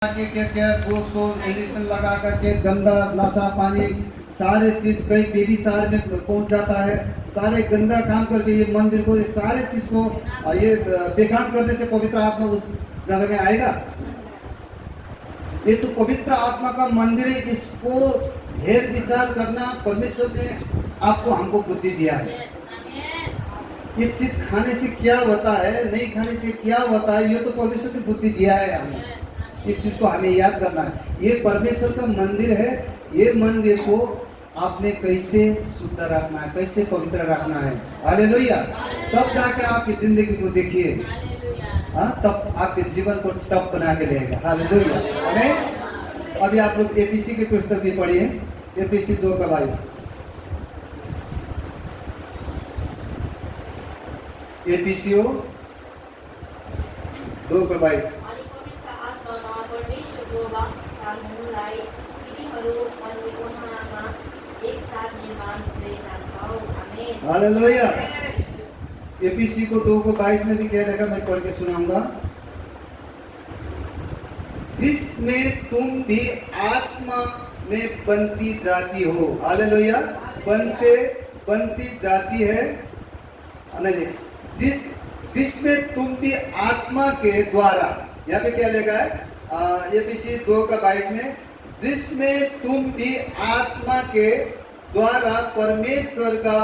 के उसको इंजेक्शन लगा करके गंदा नशा पानी सारे चीज कई बेबी सारे में पहुंच जाता है। सारे गंदा काम करके ये मंदिर को ये सारे चीज को ये बेकाम करने से पवित्र आत्मा उस जगह में आएगा। ये तो पवित्र आत्मा का मंदिर है, इसको ढेर विचार करना परमेश्वर ने आपको हमको बुद्धि दिया है। ये चीज खाने से क्या होता है, नहीं खाने से क्या होता है, ये तो परमेश्वर ने बुद्धि दिया है हमें। इस चीज को हमें याद करना है। ये परमेश्वर का मंदिर है, ये मंदिर को आपने कैसे शुद्ध रखना है, कैसे पवित्र रखना है। हालेलुया। तब जाके आपकी जिंदगी को देखिए, तब आपके जीवन को टप बना के लेगा। हालेलुया। आमीन। अभी आप लोग एपीसी की पुस्तक भी पढ़िए, एपीसी 2:22। एपीसीओ 2:22। हालेलुया। एपीसी को 2:22 में भी कह रहेगा, मैं पढ़ के सुनाऊंगा। जिसमें तुम भी आत्मा में बनती जाती हो। हालेलुया। बनती जाती है, नहीं, जिसमें तुम भी आत्मा के द्वारा, यहाँ पे क्या लिखा है एपीसी 2:22 में, जिसमें तुम भी आत्मा के द्वारा परमेश्वर का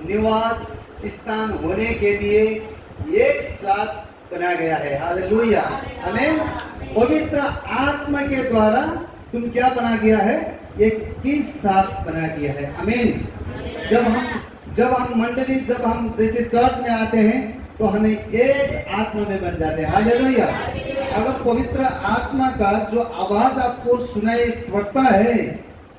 निवास स्थान होने के लिए एक साथ बनाया गया है। हालेलुया। आमीन। पवित्र आत्मा के द्वारा तुम क्या बना गया है, एक ही साथ बना गया है। आमीन। जब हम मंडली, जब हम जैसे चर्च में आते हैं तो हमें एक आत्मा में बन जाते हैं। हालेलुया। अगर पवित्र आत्मा का जो आवाज आपको सुनाई पड़ता है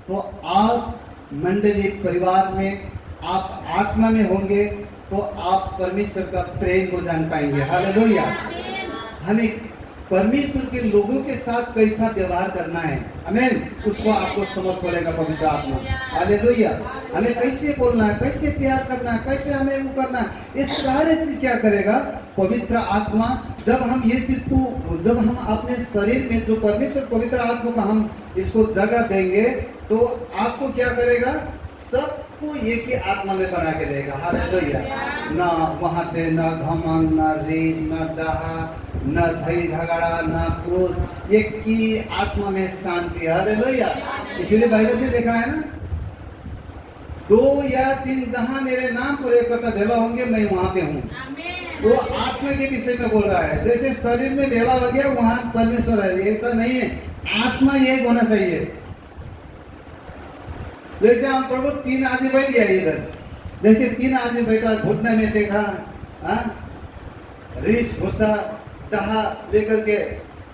तो आप मंडली परिवार में आप आत्मा में होंगे तो आप परमेश्वर का प्रेम को जान पाएंगे। हालेलुया। हमें परमेश्वर के लोगों के साथ कैसा व्यवहार करना है, आमीन, उसको आपको समझ पड़ेगा पवित्र आत्मा। हालेलुया। हमें कैसे बोलना है, कैसे प्यार करना है, कैसे हमें वो करना है, ये सारे चीज क्या करेगा पवित्र आत्मा। जब हम ये चीज को, जब हम अपने शरीर में जो परमेश्वर पवित्र आत्मा का हम इसको जगह देंगे तो आपको क्या करेगा, सबको एक ही आत्मा में बना के देगा। हालेलुया। ना वहां पे न घमंड, न रेज, न डहा, न झई झगड़ा, न क्रोध, एक ही आत्मा में शांति। हालेलुया। इसलिए बाइबल में लिखा है ना, 2 या 3 जहां मेरे नाम पर इकट्ठा भेला होंगे मैं वहां पे हूँ। वो आत्मा के विषय में बोल रहा है। जैसे शरीर में भेला हो गया वहां परमेश्वर है, ऐसा नहीं है। आत्मा एक होना चाहिए। जैसे हम प्रभु 3 आदमी बैठ गया इधर, जैसे 3 आदमी बैठा, घुटने में टेका, रीस भूसा डहा लेकर के,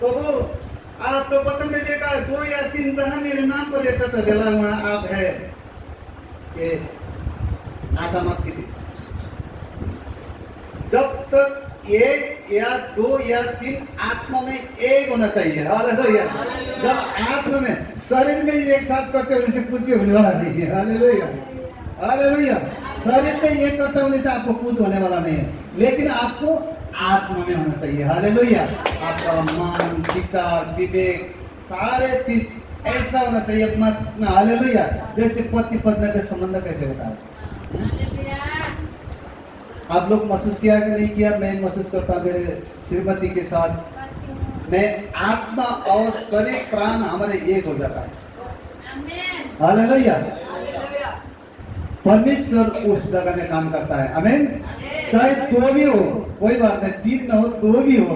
प्रभु आप तो वचन में देखा 2 या 3 जहां मेरे नाम पर इकट्ठा भेला हुआ आप है, कि आशा मत कीजिए। जब तक 1 या 2 या 3 आत्मा में एक होना चाहिए। हालेलुया। जब आत्मा में, शरीर में एक साथ इकट्ठे होने से कुछ भी होने वाला नहीं है। हालेलुया। हालेलुया। शरीर में एक इकट्ठा होने से आपको कुछ होने वाला नहीं है, लेकिन आपको आत्मा में होना चाहिए। हालेलुया। आपका मन, विचार, विवेक, सारे चीज ऐसा होना चाहिए। हालेलुया। जैसे पति पत्नी का संबंध कैसे होता है, आप लोग महसूस किया कि नहीं किया? मैं महसूस करता हूँ मेरे श्रीमती के साथ, मैं आत्मा और शरीर प्राण हमारे एक हो जाता है। हालेलुया। परमेश्वर उस जगह में काम करता है। आमीन। चाहे 2 भी हो, कोई बात नहीं, 3 न हो, 2 भी हो।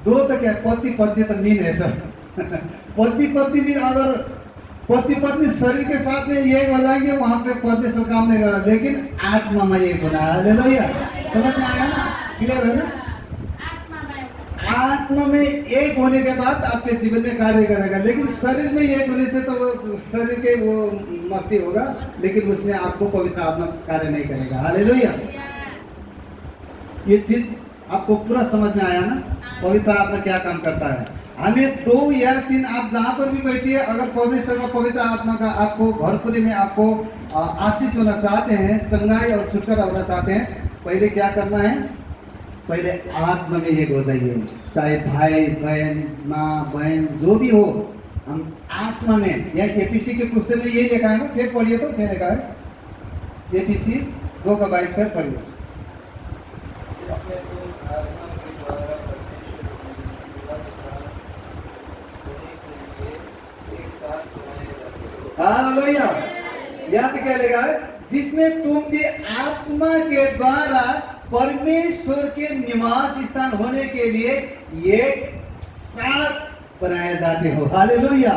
2 तो क्या, पति पत्नी तो मीन है सब। पति पत्नी भी, अगर पति पत्नी शरीर के साथ में एक हो जाएंगे वहां पे परमेश्वर काम नहीं कर रहा, लेकिन आत्मा में एक होना है। हालेलुया। समझ में आया ना? क्लियर है ना? आत्मा में एक होने के बाद आपके जीवन में कार्य करेगा, लेकिन शरीर में एक होने से तो शरीर के वो मस्ती होगा, लेकिन उसमें आपको पवित्र आत्मा कार्य नहीं करेगा। हालेलुया। ये चीज आपको पूरा समझ में आया ना, पवित्र आत्मा क्या काम करता है। हमें 2 या 3, आप जहां पर भी बैठिए, अगर परमेश्वर का पवित्र आत्मा का आपको भरपूरी में आपको आशीष होना चाहते हैं, संगाई और छुटकारा होना चाहते हैं, पहले क्या करना है, पहले आत्मा में एक हो जाइए। चाहे भाई बहन, माँ बहन जो भी हो, हम आत्मा में। या एपीसी के पुस्तक में यही लिखा है ना, फिर पढ़िए तो क्या लिखा है, एपीसी 2:22 फिर पढ़िए। हालेलुया। यहाँ पे क्या लिखा है, जिसमें तुम भी आत्मा के द्वारा परमेश्वर के निवास स्थान होने के लिए एक साथ बनाए जाते हो। हालेलुया।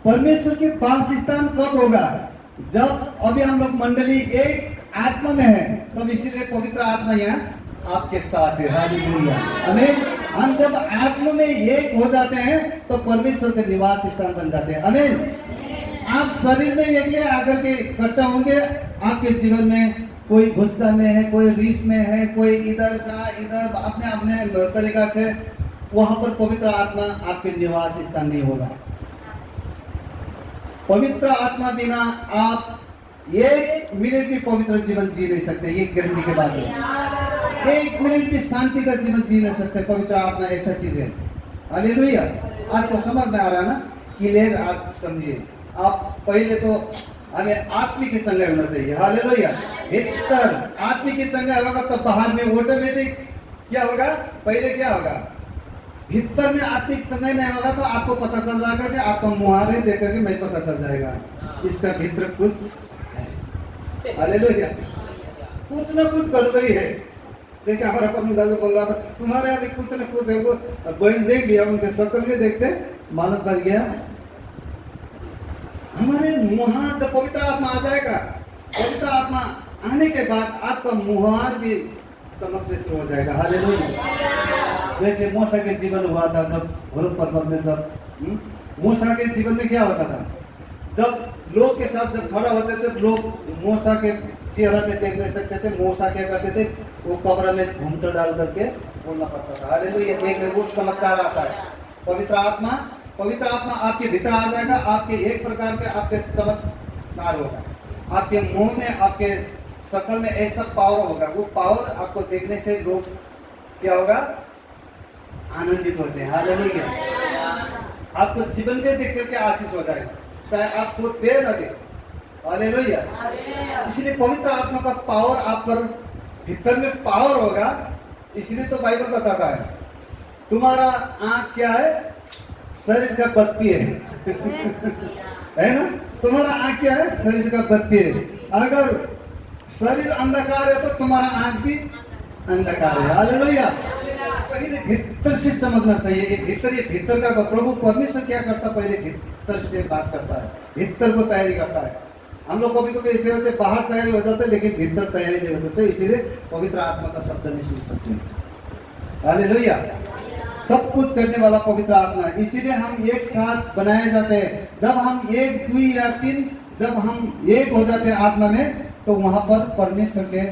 परमेश्वर के वास स्थान कब होगा, जब अभी हम लोग मंडली एक आत्मा में है, तब इसीलिए पवित्र आत्मा यहाँ आपके साथ है। हालेलुया। आमीन। हम जब आत्मा में एक हो जाते हैं तो परमेश्वर के निवास स्थान बन जाते हैं। आमीन। आप शरीर में एक आकर के इकट्ठा होंगे, आपके जीवन में कोई गुस्सा में है, कोई रीस में है, कोई इधर का इधर अपने अपने तरीका से, वहां पर पवित्र आत्मा आपके निवास स्थान नहीं होगा। पवित्र आत्मा बिना आप 1 मिनट भी पवित्र जीवन जी नहीं सकते, ये गारंटी के बात है। 1 मिनट भी शांति का जीवन जी नहीं सकते। पवित्र आत्मा ऐसा चीज है। हालेलुया। आज को समझ में आ रहा है ना, क्लियर आप समझिए। आप पहले तो हमें आत्मिक संगय होना चाहिए। हालेलुया। भीतर आत्मिक संगय होगा तो बाहर में ऑटोमेटिक क्या होगा, पहले क्या होगा, भीतर में आत्मिक संगय नहीं होगा तो आपको पता चल जाएगा कि आपको मुहारे देख करके मैं पता चल जाएगा इसका भीतर कुछ है। हालेलुया। कुछ ना कुछ गड़बड़ी है। जैसे हमारा पत्नी दादू बोल रहा था, तुम्हारे अभी कुछ ना कुछ है। वो बहन देख लिया, उनके शक्ल में देखते मालूम पड़ गया। हमारे मुहार जब पवित्र आत्मा आ जाएगा, पवित्र आत्मा आने के बाद आपका मुहार भी समझने शुरू हो जाएगा। हालेलुया। जैसे मूसा के जीवन हुआ था, जब होरेब पर्वत में, जब मूसा के जीवन में क्या होता था, जब लोग के साथ जब खड़ा होते थे, लोग मूसा के चेहरा में देख नहीं सकते थे। मूसा क्या करते थे, वो कब्र में घूमटा डाल करके बोलना पड़ता था। हालेलुया। एक वो चमत्कार आता है। पवित्र आत्मा आपके भीतर आ जाएगा। आपके एक प्रकार के आपके चमत्कार होगा, आपके मुंह में, आपके शक्ल में ऐसा पावर होगा। वो पावर आपको देखने से लोग क्या होगा, आनंदित होते हैं। हालेलुया। आपको जीवन में देख करके आशीष हो जाएगा, चाहे आपको दे न दे। हालेलुया। इसलिए पवित्र आत्मा का पावर आप पर भीतर में पावर होगा। इसलिए तो बाइबल बताता है, तुम्हारा आंख क्या है, शरीर का बत्ती है ना। तुम्हारा आंख क्या है, शरीर का बत्ती है। अगर शरीर अंधकार है तो तुम्हारा आंख भी अंधकार है। हालेलुया। पहले भीतर से समझना चाहिए। ये भीतर का प्रभु परमेश्वर क्या करता, पहले भीतर से बात करता है, भीतर को तैयारी करता है। हम लोग कभी कभी ऐसे होते, बाहर तैयारी हो जाते लेकिन भीतर तैयारी नहीं होते, इसीलिए पवित्र आत्मा का शब्द नहीं सुन सकते। हालेलुया। सब कुछ करने वाला पवित्र आत्मा है। इसीलिए हम एक साथ बनाए जाते हैं। जब हम 1, 2 या 3 जब हम एक हो जाते हैं आत्मा में, तो वहां पर परमेश्वर के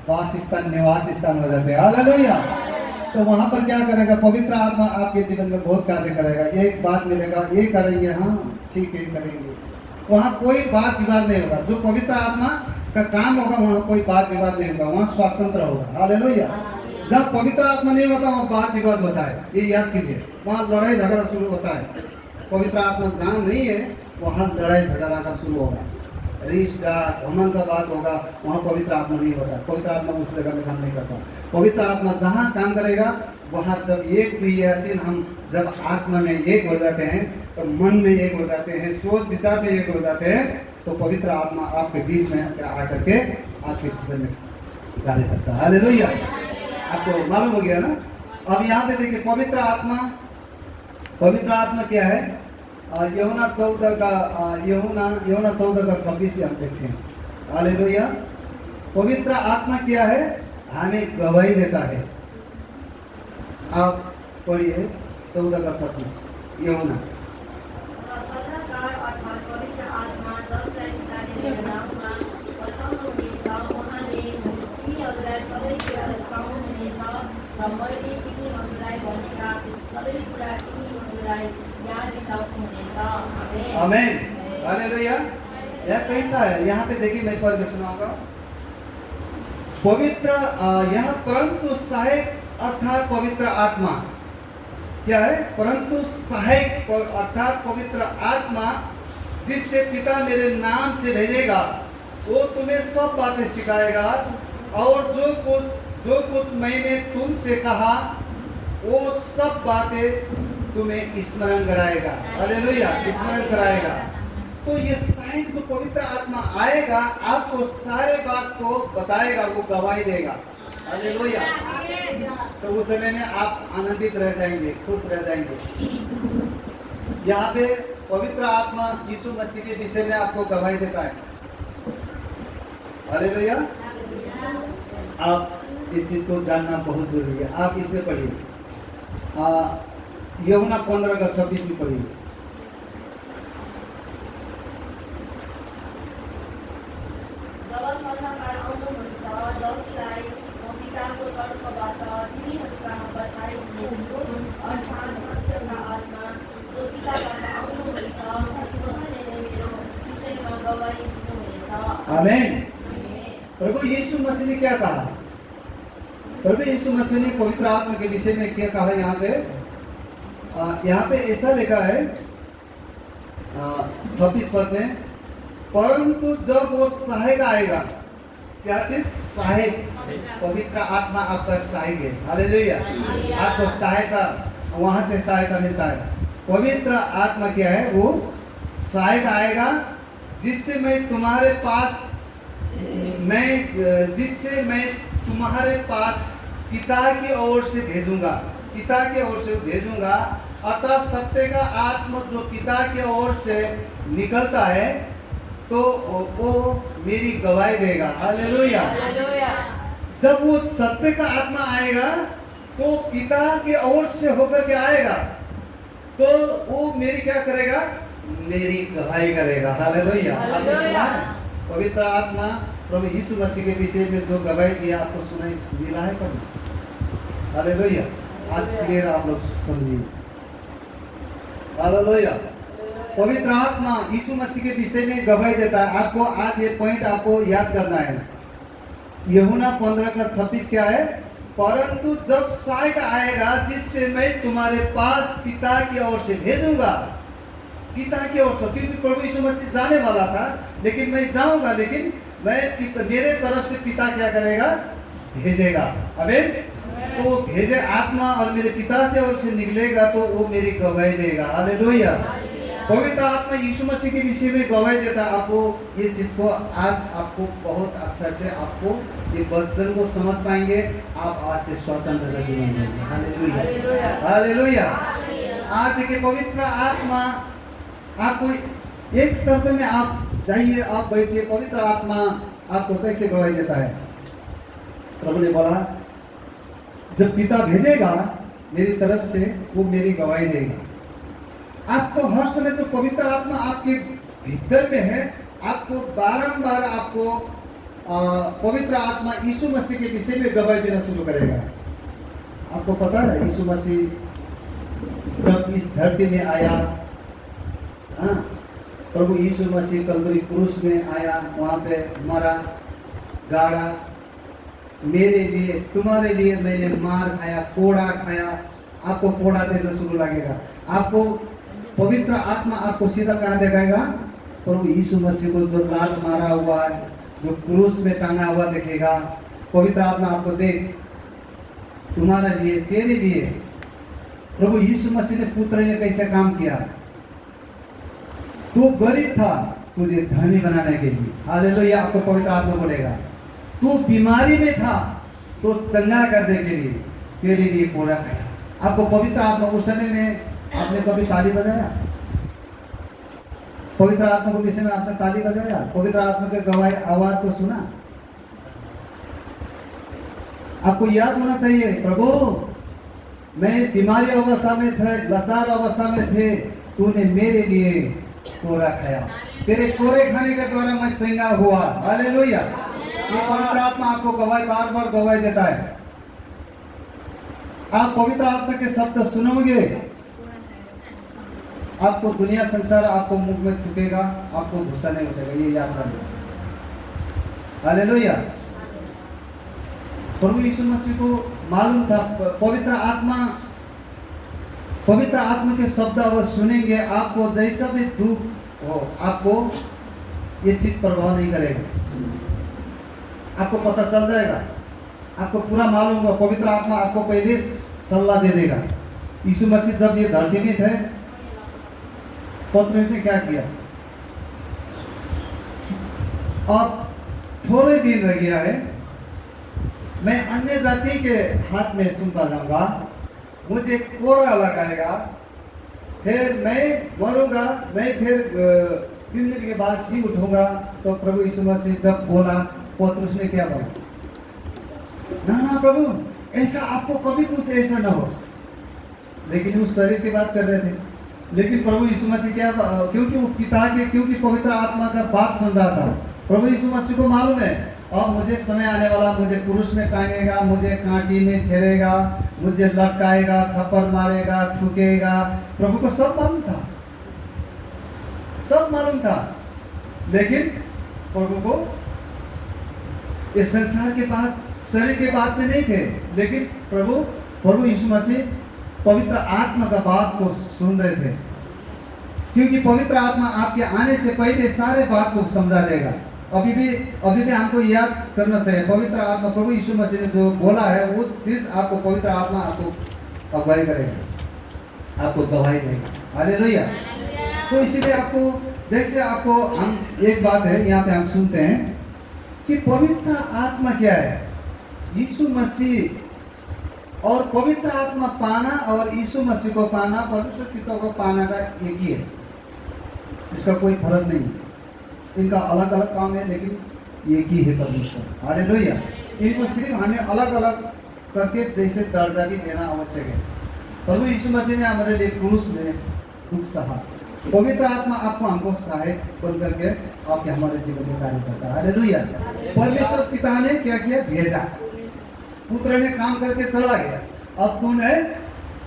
वास स्थान, निवास स्थान हो जाते हैं। हालेलुया। तो वहां पर क्या करेगा, पवित्र आत्मा आपके जीवन में बहुत कार्य करेगा। एक बात मिलेगा, ये करेंगे, हाँ ठीक है करेंगे। वहाँ कोई बात विवाद नहीं होगा। जो पवित्र आत्मा का काम होगा वहाँ कोई बात विवाद नहीं होगा, वहाँ स्वतंत्र होगा। हालेलुया। जब पवित्र आत्मा नहीं होता वहाँ बात विवाद होता है, ये याद कीजिए। वहाँ लड़ाई झगड़ा शुरू होता है। पवित्र आत्मा जहाँ नहीं है वहाँ लड़ाई झगड़ा का शुरू होगा, रीस का, घमंड का बात होगा। वहाँ पवित्र आत्मा नहीं होता। पवित्र आत्मा उस जगह में काम नहीं करता। पवित्र आत्मा जहाँ काम करेगा वहाँ जब 1, 2 या 3 हम जब आत्मा में एक हो जाते हैं, तो मन में एक हो जाते हैं, सोच विचार में एक हो जाते हैं, तो पवित्र आत्मा आपके बीच में आकर के आपके जीवन में कार्य करता है। हालेलुया। आपको मालूम हो गया ना। अब यहाँ पे देखिए पवित्र आत्मा क्या है। यूहन्ना 14 का 26 में हम देखते हैं। हालेलुया। पवित्र आत्मा क्या है, हमें गवाही देता है। आप पढ़िए 14 का 26 यूहन्ना। आमीन। हालेलुया। यह कैसा है, यहाँ पे देखिए मैं पढ़ के सुनाऊंगा। पवित्र यहाँ परंतु सहायक अर्थात पवित्र आत्मा क्या है? परंतु सहायक अर्थात पवित्र आत्मा जिससे पिता मेरे नाम से भेजेगा, वो तुम्हें सब बातें सिखाएगा और जो कुछ मैंने तुमसे कहा वो सब बातें तुम्हें स्मरण कराएगा। हालेलुया, स्मरण कराएगा। तो ये सहायक जो पवित्र आत्मा आएगा, आपको सारे बात को बताएगा, वो गवाही देगा। हालेलुया। तो उस समय में आप आनंदित रह जाएंगे, खुश रह जाएंगे। यहाँ पे पवित्र आत्मा यीशु मसीह के विषय में आपको गवाही देता है। हालेलुया। आप इस चीज को जानना बहुत जरूरी है। आप इसमें पढ़िए, यूहन्ना 15:26 में पढ़िए। आमीन। प्रभु यीशु मसीह ने क्या कहा? प्रभु यीशु मसीह ने पवित्र आत्मा के विषय में क्या कहा? यहाँ पे ऐसा लिखा है 26 पद में, परंतु जब वो सहायक आएगा, क्या चीज? सहायक। पवित्र आत्मा आपका सहायक है। हालेलुया। आपको सहायता, वहां से सहायता मिलता है। पवित्र आत्मा क्या है? वो सहायक आएगा जिससे मैं तुम्हारे पास पिता की ओर से भेजूंगा। पिता की ओर से भेजूंगा अर्थात सत्य का आत्मा जो पिता की ओर से निकलता है, तो वो मेरी गवाही देगा। हालेलुया। जब वो सत्य का आत्मा आएगा तो पिता की ओर से होकर के आएगा, तो वो मेरी क्या करेगा? मेरी गवाही करेगा। हालेलुया। आपने सुना है? पवित्र आत्मा प्रभु यीशु मसीह के विषय में जो गवाही दिया, आपको सुनाई मिला है कभी? हालेलुया। आज क्लियर आप लोग समझिए। हालेलुया। पवित्र आत्मा यीशु मसीह के विषय में गवाही देता है। आपको आज ये पॉइंट आपको याद करना है। यूहन्ना 15:26 क्या है? परंतु जब सहायक आएगा जिससे मैं तुम्हारे पास पिता की ओर से भेजूंगा। पिता की ओर से, क्योंकि प्रभु यीशु मसीह जाने वाला था, लेकिन मैं जाऊंगा, लेकिन मेरे तरफ से पिता क्या करेगा? भेजेगा। आमीन। तो भेजे आत्मा और मेरे पिता से ओर से निकलेगा, तो वो मेरी गवाही देगा। हालेलुया। पवित्र आत्मा यीशु मसीह के विषय में गवाही देता है। आपको ये चीज को आज आपको बहुत अच्छा से आपको ये वचन को समझ पाएंगे। आप आज से स्वतंत्र का जीवन जिएंगे। हालेलुया। हालेलुया। आज देखिए, पवित्र आत्मा आपको एक तरफ में आप जाइए, आप बैठिए। पवित्र आत्मा आपको कैसे गवाही देता है? प्रभु ने बोला जब पिता भेजेगा मेरी तरफ से, वो मेरी गवाही देगा। आपको हर समय जो पवित्र आत्मा आपके भीतर में है, आपको बारंबार आपको पवित्र आत्मा यीशु मसीह के विषय में गवाही देना शुरू करेगा। आपको पता है यीशु मसीह जब इस धरती में आया, प्रभु यीशु मसीह कलवरी क्रूस में आया, वहां पे मरा, गाड़ा, मेरे लिए तुम्हारे लिए मैंने मार खाया, कोड़ा खाया। आपको कोड़ा देना शुरू लगेगा। आपको पवित्र आत्मा आपको सीधा कहाँ दिखाएगा? प्रभु यीशु मसीह को जो लात मारा हुआ है, जो क्रूस में टांगा हुआ दिखेगा। पवित्र आत्मा आपको देख, तुम्हारे लिए, तेरे लिए प्रभु यीशु मसीह ने पुत्र ने कैसे काम किया। तू गरीब था, तुझे धनी बनाने के लिए। हालेलुया। आपको पवित्र आत्मा बोलेगा। तू बीमारी में था, तो चंगा करने के लिए तेरे लिए कोड़ा खाया। आपको पवित्र आत्मा, उस समय में आपने कभी ताली बजाया? पवित्र आत्मा के विषय में आपने ताली बजाया? पवित्र आत्मा के गवाही आवाज को सुना? आपको याद होना चाहिए, प्रभु मैं बीमारी अवस्था में थे, लाचार अवस्था में थे, तूने मेरे लिए कोरा खाया। तेरे कोरे खाने के द्वारा मैं चंगा हुआ। हालेलुया। ये पवित्र आत्मा आपको गवाही, बार बार गवाही देता है। आप पवित्र आत्मा के शब्द सुनोगे, आपको दुनिया संसार आपको मुंह में थूकेगा, आपको गुस्सा नहीं उठेगा। ये याद रखना। हालेलुया। प्रभु यीशु मसीह को मालूम था पवित्र आत्मा के शब्द अगर सुनेंगे आपको जैसा भी दुख हो आपको ये चीज प्रभाव नहीं करेगा। आपको पता चल जाएगा, आपको पूरा मालूम होगा। पवित्र आत्मा आपको पहले सलाह दे देगा। यीशु मसीह जब ये धरती में थे, पतरस ने क्या किया? अब थोड़े दिन रह गया है, मैं अन्य जाति के हाथ में सौंपा जाऊंगा, मुझे कोड़ा लगाएगा, फिर मैं मरूंगा, मैं फिर 3 दिन के बाद जी उठूंगा। तो प्रभु यीशु मसीह जब बोला, पतरस ने क्या बोला? ना प्रभु, ऐसा आपको कभी कुछ ऐसा ना हो। लेकिन उस शरीर की बात कर रहे थे। लेकिन प्रभु यीशु मसीह क्या, क्योंकि वो क्योंकि पवित्र आत्मा का बात सुन रहा था। प्रभु यीशु मसीह को मालूम है अब मुझे समय आने वाला, मुझे क्रूस में टांगेगा, मुझे कांटी में छेड़ेगा, मुझे लटकाएगा, थप्पड़ मारेगा, थूकेगा। प्रभु को सब मालूम था, सब मालूम था। लेकिन प्रभु को इस संसार के बात, शरीर के बात में नहीं थे। लेकिन प्रभु यीशु मसीह पवित्र आत्मा का बात को सुन रहे थे, क्योंकि पवित्र आत्मा आपके आने से पहले सारे बात को समझा देगा। अभी भी हमको याद करना चाहिए, पवित्र आत्मा प्रभु यीशु मसीह ने जो बोला है वो चीज आपको पवित्र आत्मा आपको अगुवाई करेगा, आपको गवाही देगा। हालेलुया। तो इसीलिए आपको हम एक बात है यहाँ पे हम सुनते हैं कि पवित्र आत्मा क्या है। यीशु मसीह और पवित्र आत्मा पाना और यीशु मसीह को पाना, परमेश्वर पिता को पाना का एक ही है, इसका कोई फर्क नहीं है। इनका अलग अलग काम है, लेकिन एक ही है परमेश्वर। हालेलुया। इनको सिर्फ हमें अलग अलग करके जैसे दर्जा भी देना आवश्यक है। प्रभु यीशु मसीह ने हमारे लिए क्रूस में दुख सहा। पवित्र आत्मा आपको हमको सहायक बन करके आपके हमारे जीवन में कार्य करता है। हालेलुया। परमेश्वर पिता ने क्या किया? भेजा। पुत्र ने काम करके चला गया। अब कौन है?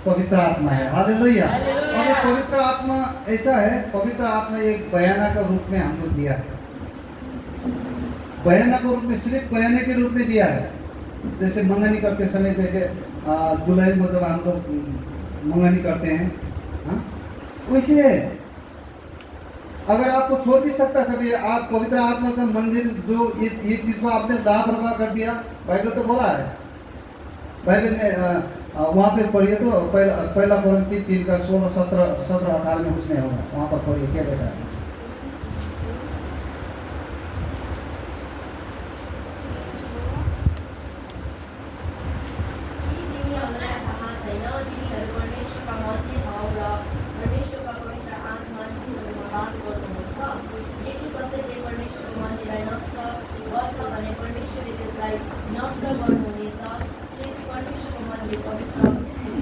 पवित्र आत्मा है। हालेलुया। और ये पवित्र आत्मा ऐसा है, पवित्र आत्मा एक बयाना का रूप में हमको दिया है। बयाना के रूप में, सिर्फ बयाने के रूप में दिया है। जैसे मंगनी करते समय, जैसे दुल्हन को जब हम लोग मंगनी करते हैं, हाँ, वैसे है। अगर आपको छोड़ भी सकता कभी, आप पवित्र आत्मा का मंदिर जो ये चीज को आपने लापरवाह कर दिया, बाइबल तो बोला है। बाइबल में वहाँ पे पढ़िए तो पहला कोरिन्थी 3 का 16, 17, 18 में उसमें होगा, वहाँ पर पढ़िए क्या देखा है।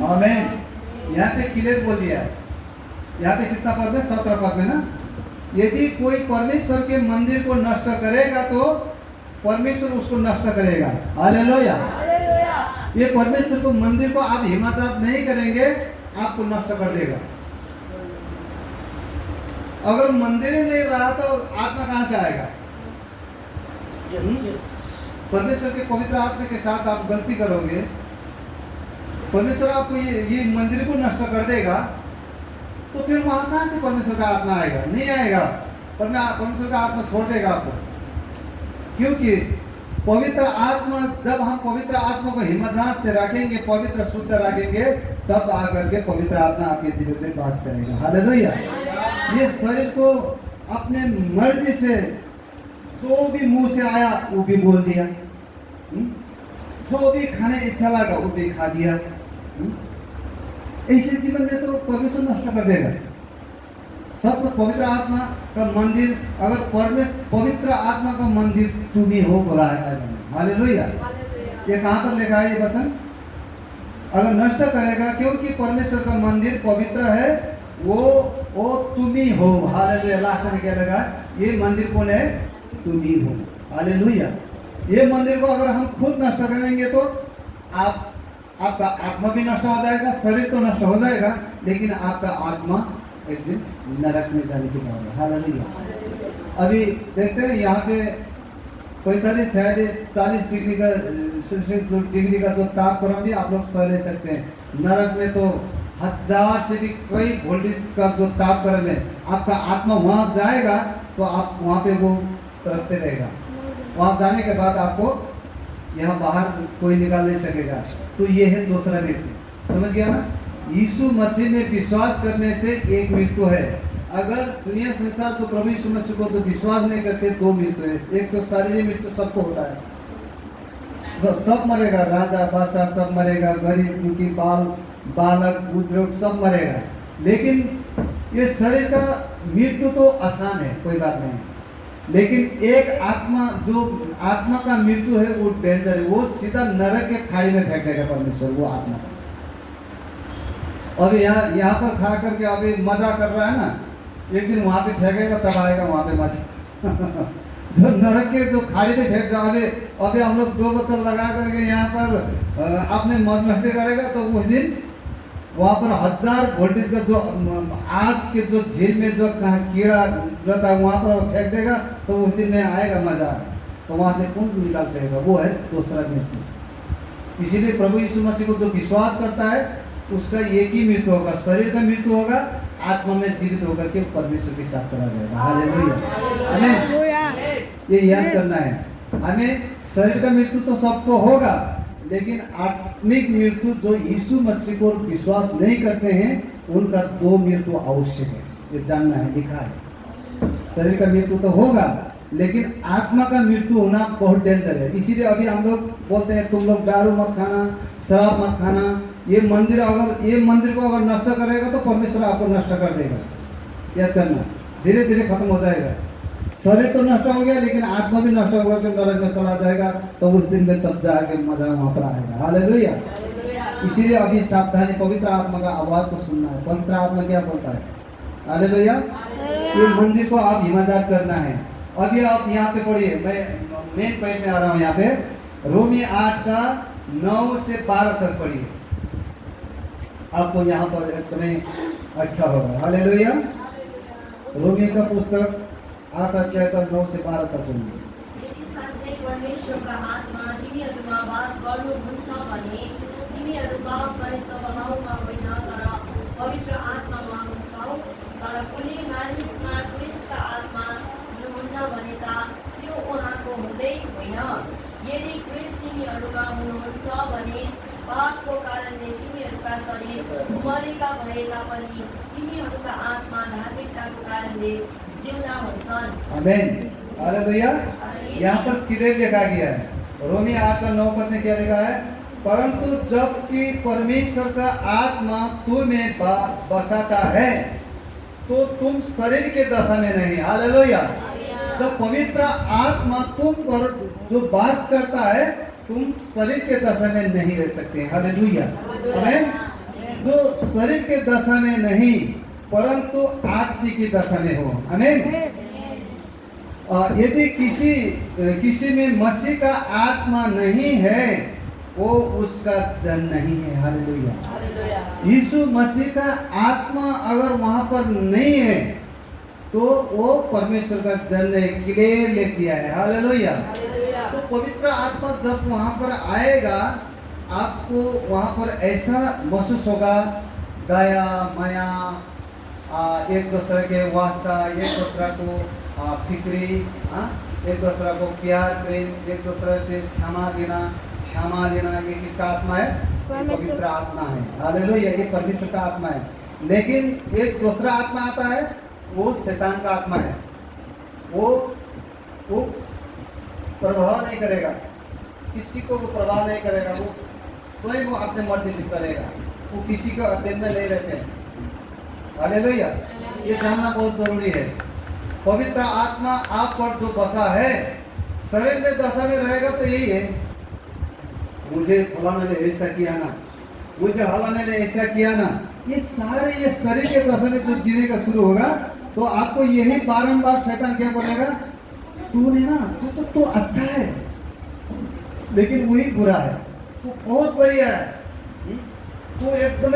आमीन। यहाँ पे क्लियर बोल दिया है। यहाँ पे कितना पद में? 17 पद में ना। यदि कोई परमेश्वर के मंदिर को नष्ट करेगा तो परमेश्वर उसको नष्ट करेगा। हालेलुया। ये परमेश्वर को मंदिर को आप हिफाजत नहीं करेंगे, आपको नष्ट कर देगा। अगर मंदिर ही नहीं रहा तो आत्मा कहाँ से आएगा? परमेश्वर के पवित्र आत्मा के साथ आप गलती करोगे, परमेश्वर आपको ये मंदिर को नष्ट कर देगा, तो फिर वहां कहां से परमेश्वर का आत्मा आएगा? नहीं आएगा। परमेश्वर का आत्मा छोड़ देगा आपको। क्योंकि पवित्र आत्मा, जब हम पवित्र आत्मा को हिम्मत से रखेंगे, पवित्र शुद्ध रखेंगे, तब आकर के पवित्र आत्मा आपके जीवन में वास करेगा। हालेलुया। ये शरीर को अपने मर्जी से जो भी मुंह से आया वो भी बोल दिया, जो भी खाने इच्छा लगा वो भी खा दिया। ऐसे जीवन में तो परमेश्वर नष्ट कर देगा। सब पवित्र आत्मा का मंदिर, अगर पवित्र आत्मा का मंदिर तुम ही हो बोला है। हालेलुया। ये कहाँ पर लिखा है ये वचन? अगर नष्ट करेगा, क्योंकि परमेश्वर का मंदिर पवित्र है, वो तुम ही हो। हालेलुया। लास्ट में क्या लगा? ये मंदिर कौन है? तुम ही हो। हालेलुया। ये मंदिर को अगर हम खुद नष्ट करेंगे तो आपका आत्मा भी नष्ट हो जाएगा, शरीर तो नष्ट हो जाएगा, लेकिन आपका आत्मा एक दिन नरक में जाने की बात है। हालेलुया। अभी देखते हैं यहाँ पे 45, 46, 40 डिग्री का डिग्री का जो तापक्रम भी आप लोग सह ले सकते हैं। नरक में तो 1000 से भी कई वोल्टेज का जो तापक्रम है, आपका आत्मा वहां जाएगा तो आप वहां पे वो तरफते रहेगा। वहां जाने के बाद आपको यहाँ बाहर कोई निकाल नहीं सकेगा। तो ये है दूसरा मृत्यु, समझ गया ना। यीशु मसीह में विश्वास करने से एक मृत्यु है। अगर दुनिया संसार तो प्रभु यीशु मसीह को तो विश्वास नहीं करते, दो मृत्यु है। एक तो शारीरिक मृत्यु सबको होता है, सब मरेगा, राजा बादशाह सब मरेगा, गरीब दुखी बालक बुजुर्ग सब मरेगा। लेकिन ये शरीर का मृत्यु तो आसान है, कोई बात नहीं। लेकिन एक आत्मा, जो आत्मा का मृत्यु है वो डेंजर है, वो सीधा नरक के खाड़ी में फेंक देगा परमेश्वर वो आत्मा। अभी यहाँ पर खा करके अभी मजा कर रहा है ना, एक दिन वहां पे फेंकेगा तब आएगा वहां पे मजा। जो नरक के जो खाड़ी में फेंक जाओ, अभी हम लोग 2 बोतल लगा करके यहाँ पर अपने मौज मस्ती करेगा तो उस दिन वहाँ पर 1000 वोल्टेज का जो आग के जो झील में जो कीड़ा रहता है वहाँ पर फेंक देगा तो उस दिन नहीं आएगा मजा। तो वहाँ से कौन निकाल सकेगा? वो है दूसरा मृत्यु। इसीलिए प्रभु यीशु मसीह को जो विश्वास करता है उसका एक ही मृत्यु होगा, शरीर का मृत्यु होगा, आत्मा में जीवित होकर के परमेश्वर के साथ चला जाएगा। हालेलुया, आमीन। ये याद करना है हमें। शरीर का मृत्यु तो सबको होगा, लेकिन आत्मिक मृत्यु जो यीशु मसीह को विश्वास नहीं करते हैं उनका 2 मृत्यु आवश्यक है, ये जानना है, लिखा है। शरीर का मृत्यु तो होगा, लेकिन आत्मा का मृत्यु होना बहुत डेंजर है। इसीलिए अभी हम लोग बोलते हैं तुम लोग दारू मत खाना, शराब मत खाना। ये मंदिर को अगर नष्ट करेगा तो परमेश्वर आपको नष्ट कर देगा। याद करना, धीरे धीरे खत्म हो जाएगा। शरीर तो नष्ट हो गया, लेकिन आत्मा भी नष्ट होकर के नरक में चला जाएगा। तो उस दिन में तब जाके मजा वहां पर आएगा। हालेलुया। इसीलिए अभी सावधानी, पवित्र आत्मा का आवाज को सुनना है। पवित्र आत्मा क्या बोलता है? हालेलुया। ये मंदिर को आप हिफाजत करना है। अभी आप यहाँ पे पढ़िए, मैं मेन पॉइंट में आ रहा हूँ। यहाँ पे रोमी 8 का 9 से 12 तक पढ़िए, आपको यहाँ पर एकदम अच्छा होगा। हालेलुया। रोमी का पुस्तक 8 अध्याय का 9 से 12 तक पढ़िए। परमेश्वरका आत्मा तिमीहरूमा वास गर्नुहुन्छ भने तिमीहरू पापलाई स्वभावमा होइन तर पवित्र आत्मामा हुन्छौ। तर कुनै मानिसमा क्रिस्टका आत्मा हुनुहुन्न भने त त्यो उहाँको हुँदै होइन। यदि क्रिस्ट तिमीहरूमा हुनुहुन्छ भने पापको कारणले तिमीहरूका शरीर मरेका भए तापनि तिमीहरूका आत्मा धार्मिकताको कारणले जिउँदा हुन्छन्। आमेन। हालेलुया। यहाँ पर क्लियर लिखा गया है, रोमी 8 का 9 पद में क्या लिखा है? परंतु जबकि परमेश्वर का आत्मा तुम्हें बसाता है तो तुम शरीर के दशा में नहीं। हालेलुया। जब पवित्र आत्मा तुम पर जो वास करता है तुम शरीर के दशा में नहीं रह सकते। हालेलुया, आमीन। जो शरीर के दशा में नहीं परंतु आत्मा की दशा में हो। आमीन। यदि किसी में मसीह का आत्मा नहीं है वो उसका जन नहीं है। हालेलुया। यीशु मसीह का आत्मा अगर वहां पर नहीं है तो वो परमेश्वर का जन है, क्लियर लिख दिया है। हालेलुया। तो पवित्र आत्मा जब वहां पर आएगा आपको वहां पर ऐसा महसूस होगा, दया माया, एक दूसरे के वास्ता, एक दूसरे को फिक्री, एक दूसरे को प्यार प्रेम, एक दूसरे से क्षमा देना। ये किसका आत्मा है? पवित्र आत्मा है। हालेलुया। ये परमेश्वर का आत्मा है। लेकिन एक दूसरा आत्मा आता है, वो शैतान का आत्मा है। वो प्रभाव नहीं करेगा, किसी को वो प्रभाव नहीं करेगा। वो स्वयं वो अपने मर्जी से चलेगा, वो किसी के अधीन में नहीं रहते हैं। हालेलुया। ये जानना बहुत जरूरी है। पवित्र आत्मा आप पर जो बसा है, शरीर में दशा में रहेगा तो यही है, मुझे फलाने ने ऐसा किया ना, मुझे फलाने ने ऐसा किया ना। ये सारे ये शरीर के दशा में जो जीने का शुरू होगा तो आपको यही बारंबार शैतान क्या बोलेगा? तूने ना तू अच्छा है लेकिन वही बुरा है, तू बहुत बढ़िया है, तू एकदम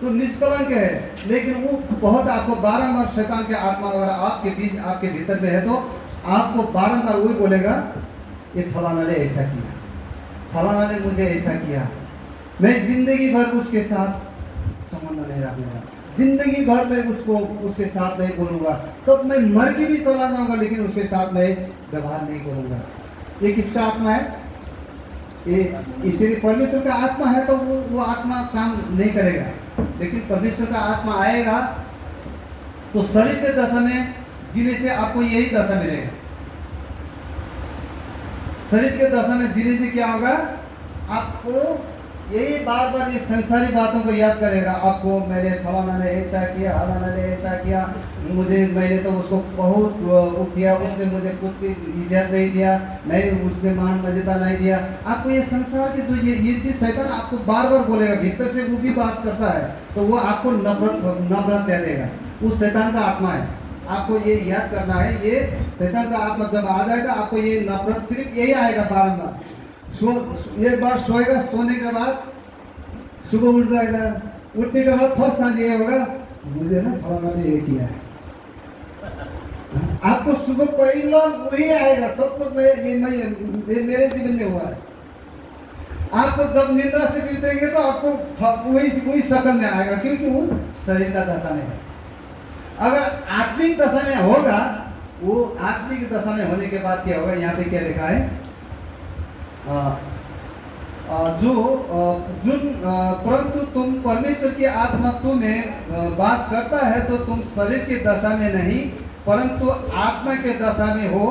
तो निष्कलंक है। लेकिन वो बहुत आपको बारंबार शैतान के आत्मा अगर आपके बीच आपके भीतर में है तो आपको बारंबार वही बोलेगा ये फलाना ने ऐसा किया, फलाना ने मुझे ऐसा किया, मैं जिंदगी भर उसके साथ संबंध नहीं रखूंगा, जिंदगी भर मैं उसके साथ नहीं बोलूंगा, तब मैं मर के भी चला जाऊंगा लेकिन उसके साथ मैं व्यवहार नहीं करूंगा। ये किसका आत्मा है? ये इसीलिए परमेश्वर का आत्मा है तो वो आत्मा काम नहीं करेगा, लेकिन परमेश्वर का आत्मा आएगा तो शरीर के दशा में जीने से आपको यही दशा मिलेगा। शरीर के दशा में जीने से क्या होगा? आपको यही बार बार ये संसारी बातों को याद करेगा। आपको मेरे फलाना ने ऐसा किया, फलाना ने ऐसा किया, मैंने तो उसको बहुत वो किया, उसने मुझे कुछ भी इज्जत नहीं दिया, मैं उसने मान मर्यादा नहीं दिया। आपको ये संसार के जो ये चीज शैतान आपको बार बार बोलेगा, भीतर से वो भी बात करता है तो वो आपको नफरत दे देगा। उस शैतान का आत्मा है, आपको ये याद करना है। ये शैतान का आत्मा जब आ जाएगा आपको ये नफरत सिर्फ यही आएगा बारंबार। एक बार सोएगा, सोने के बाद सुबह उठ जाएगा, उठने के बाद फर्स्ट सांस ये होगा, मुझे ना फलाना ने ये किया है। आपको सुबह पहला वही आएगा, सब कुछ ये मेरे जीवन में हुआ है। आपको जब निद्रा से बीतेंगे तो आपको वही शकल में आएगा, क्योंकि वो शरीर का दशा में है। अगर आत्मिक दशा में होगा, वो आत्मिक दशा में होने के बाद क्या होगा? यहाँ पे क्या लिखा है? परंतु तुम परमेश्वर की आत्मा तुम्हें वास करता है तो तुम शरीर की दशा में नहीं परंतु आत्मा के दशा में हो।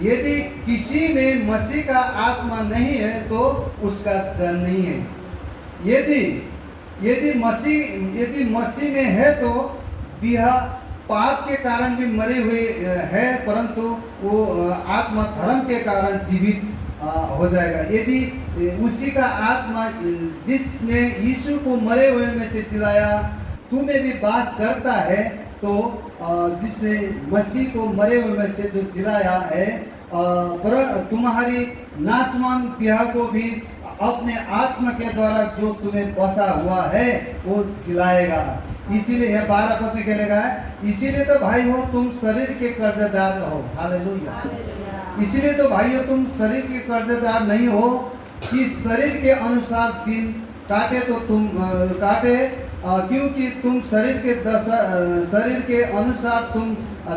यदि किसी में मसीह का आत्मा नहीं है तो उसका जन नहीं है। यदि मसीह में है तो यह पाप के कारण भी मरे हुए है, परंतु वो आत्मा धर्म के कारण जीवित हो जाएगा। यदि उसी का आत्मा जिसने यीशु को मरे हुए में से जिलाया तुम्हें भी वास करता है, तो जिसने मसीह को मरे हुए में से जो जिलाया है पर तुम्हारी नाशवान देह को भी अपने आत्मा के द्वारा जो तुम्हें बसा हुआ है वो जिलाएगा। इसीलिए यह 12 पद में कहलेगा है, इसीलिए तो भाई हो तुम शरीर के कर्जदार रहो। हालेलुया। इसीलिए तो भाइयों तुम शरीर के कर्जदार नहीं हो कि शरीर के अनुसार दिन काटे तो तुम काटे, क्योंकि तुम शरीर के अनुसार तुम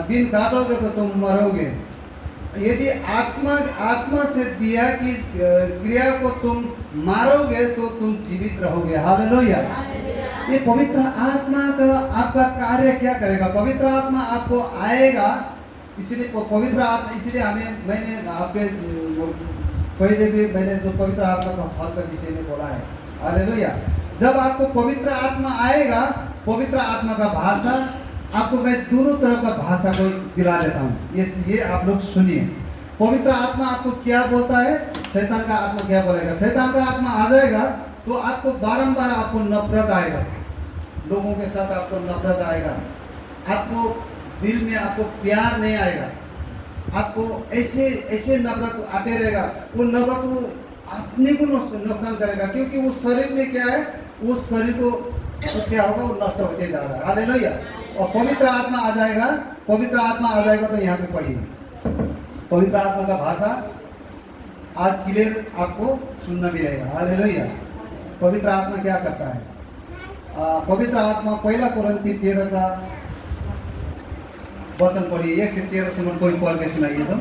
दिन काटोगे तो तुम मरोगे। यदि आत्मा से दिया की क्रिया को तुम मारोगे तो तुम जीवित रहोगे। हालेलुया। ये पवित्र आत्मा का आपका कार्य क्या करेगा? पवित्र आत्मा आपको आएगा, इसलिए पवित्र आत्मा, इसलिए मैंने आपके पहले भी मैंने जो पवित्र आत्मा का फल के विषय में बोला है। हालेलुया। जब आपको पवित्र आत्मा आएगा, पवित्र आत्मा का भाषा, आपको मैं दोनों तरह का भाषा को दिला देता हूँ। ये आप लोग सुनिए। पवित्र आत्मा आपको क्या बोलता है, शैतान का आत्मा क्या बोलेगा। शैतान का आत्मा आ जाएगा तो आपको बारंबार आपको नफरत आएगा, लोगों के साथ आपको नफरत आएगा, आपको दिल में आपको प्यार नहीं आएगा, आपको ऐसे नफरत आते रहेगा। वो नफरत वो अपने को नुकसान करेगा, क्योंकि वो शरीर में क्या है, वो शरीर को तो क्या होगा, वो नष्ट होते जा रहा है। हालेलुया। और पवित्र आत्मा आ जाएगा, पवित्र आत्मा आ जाएगा तो यहाँ पे पढ़िए पवित्र आत्मा का भाषा आज क्लियर आपको सुनना भी रहेगा। हालेलुया। पवित्र आत्मा क्या करता है? पवित्र आत्मा पहला कोरिन्थी 13 का वचन पढ़िए, 1 से 13 से कोई पढ़ के सुनाइए। तो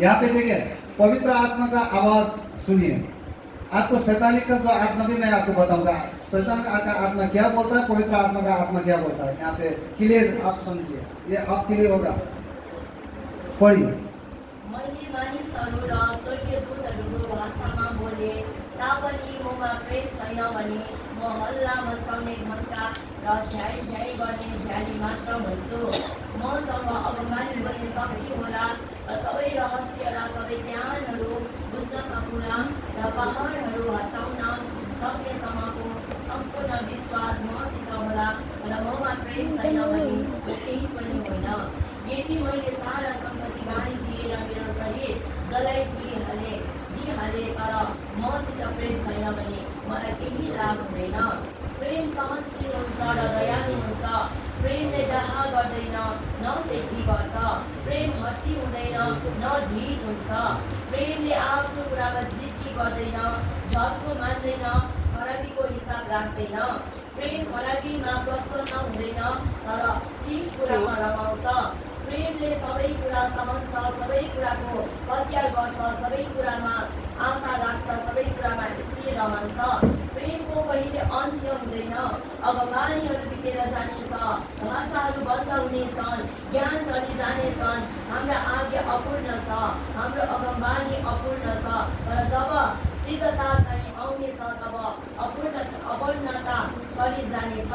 यहाँ पे देखिए पवित्र आत्मा का आवाज सुनिए। आपको शैतानी का जो आत्मा भी मैं आपको बताऊंगा, शैतान का आत्मा क्या बोलता है, पवित्र आत्मा का आत्मा क्या बोलता है। यहाँ पे क्लियर आप समझिए, ये आप क्लियर होगा। पढ़िए। मैले मानिसहरू र स्वर्गीय दूतहरूको भाषामा बोले तापनि ममा प्रेम छैन भने म हल्ला मचाउने घन्टा र झ्याइ गर्ने झ्याली मात्र हुन्छु। मसँग अभिमानी गर्ने शक्ति होला र सबै रहस्य र सबै ज्ञानहरू बुझ्न सकुला र पहाडहरू हटाउन सक्नेसम्मको सम्पूर्ण विश्वास मसित होला र ममा प्रेम छैन भने केही पनि होइन। यदि मैले सारा सम्पत्ति बाँडिदिए र मेरो शरीर जलाइदिइहाले तर मसित प्रेम छैन भने मलाई केही लाभ हुँदैन। प्रेम सहनशील हुन्छ र दयालु हुन्छ। प्रेमले डाह गर्दैन, न सेठी गर्छ। प्रेम हर्ची हुँदैन, न ढिट हुन्छ। प्रेमले आफ्नो कुरामा जिद्दी गर्दैन, छलको मान्दैन, खराबीको हिसाब राख्दैन। प्रेम खराबीमा प्रसन्न हुँदैन, तर ठिक कुरामा रमाउँछ। प्रेमले सबै कुरा सम्झन्छ, सबै कुराको प्रत्यार गर्छ, सबै कुरामा आशा राख्छ, सबै कुरामा स्थिर रहन्छ। प्रेमको कहिले अन्त्य हुँदैन। अब वाणीहरू बितेर जानेछ, भाषाहरू बन्द हुनेछन्, ज्ञान चलि जानेछन्। हाम्रा आज्ञा अपूर्ण छ, हाम्रो अगमबानी अपूर्ण छ। तर जब सिद्धता चाहिँ आउनेछ, तब अपूर्णता टली जानेछ।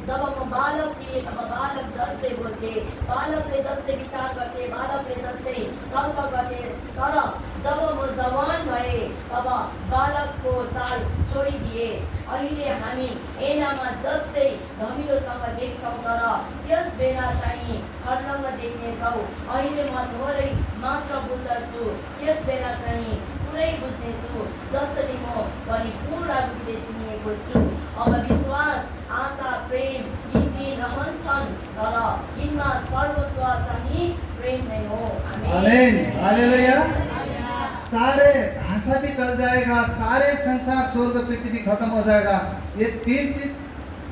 जब म बालक थिएँ, तब बालक जस्तै बोल्थे, बालकले जस्तै विचार गर्थे, बालकले जस्तै तर्क गर्थे। तर जब म जवान भएँ, तब बालकको चाल छोडिदिए। अहिले हामी ऐनामा जस्तै धमिलोसँग देख्छौँ, तर त्यस बेला चाहिँ छर्लङ्ग देख्नेछौँ। अहिले म थोरै मात्र बुझ्दछु, त्यस बेला चाहिँ पुरै बुझ्नेछु, जसरी म पनि पूर्ण रूपले चिनिएको छु। अब विश्वास, आशा, प्रेम यी तीन रहन्छन्, तर यिनमा सर्वत्व चाहिँ प्रेम नै हो। आमेन, हालेलुया। सारे भाषा भी टल जाएगा, सारे संसार स्वर्ग पृथ्वी खत्म हो जाएगा, ये तीन चीज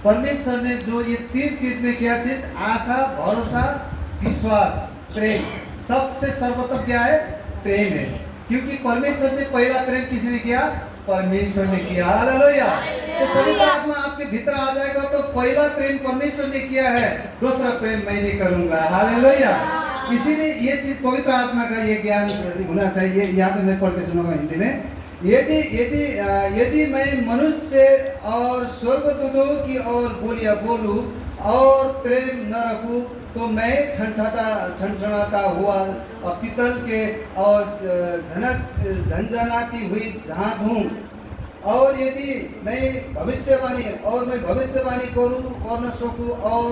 परमेश्वर ने जो ये तीन चीज में क्या चीज, आशा, भरोसा, विश्वास, प्रेम, सबसे सर्वोत्तम क्या है, प्रेम है। क्योंकि परमेश्वर ने पहला प्रेम किसने किया, परमेश्वर ने किया। हालेलुया। तो पवित्र आत्मा आपके भीतर आ जाएगा तो पहला प्रेम परमेश्वर ने किया है, दूसरा प्रेम मैं नहीं करूंगा। हालेलुया। इसीलिए ये चीज पवित्र आत्मा का ये ज्ञान होना चाहिए। यहाँ पे मैं पढ़ के सुनाऊंगा हिंदी में। यदि मैं मनुष्य और स्वर्गदूतों की ओर बोलियां बोलूं और प्रेम न रखूं, तो मैं ठनठनाता हुआ पीतल के और झंझनाती हुई जहाज हूँ। और यदि मैं भविष्यवाणी करूं और न सकूं और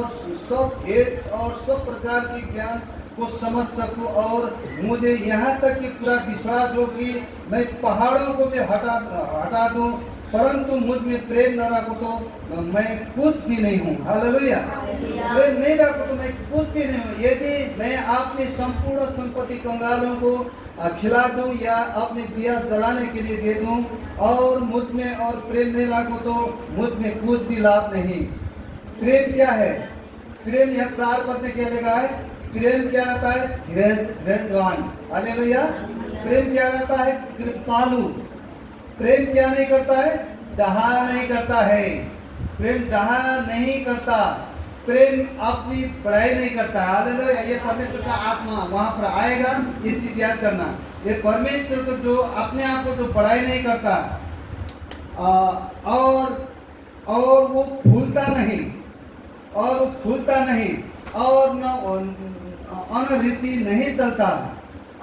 सब भेद और सब प्रकार की ज्ञान को समझ सकूं, और मुझे यहाँ तक कि पूरा विश्वास हो कि मैं पहाड़ों को मैं हटा दूं, परंतु मुझ में प्रेम न रखो तो मैं कुछ भी नहीं हूँ। हालेलुया। प्रेम नहीं रखो तो मैं कुछ भी नहीं हूँ। यदि मैं अपनी संपूर्ण संपत्ति कंगालों को खिला दूं या अपने दिया जलाने के लिए दे दूं, और मुझ में और प्रेम नहीं रखो तो मुझ में कुछ भी लाभ नहीं। प्रेम क्या है? प्रेम यह 4 पद में क्या लिखा है? प्रेम क्या रहता है? धैर्यवान। हालेलुया। प्रेम क्या रहता है? कृपालु। प्रेम क्या नहीं करता है? डहा नहीं करता है। प्रेम डहा नहीं करता। प्रेम अपनी बड़ाई नहीं करता। हालेलुया। ये परमेश्वर का आत्मा वहां पर आएगा, ये चीज याद करना। ये परमेश्वर को जो अपने आप को जो बड़ाई नहीं करता, और वो फूलता नहीं, और न अनरीति नहीं चलता,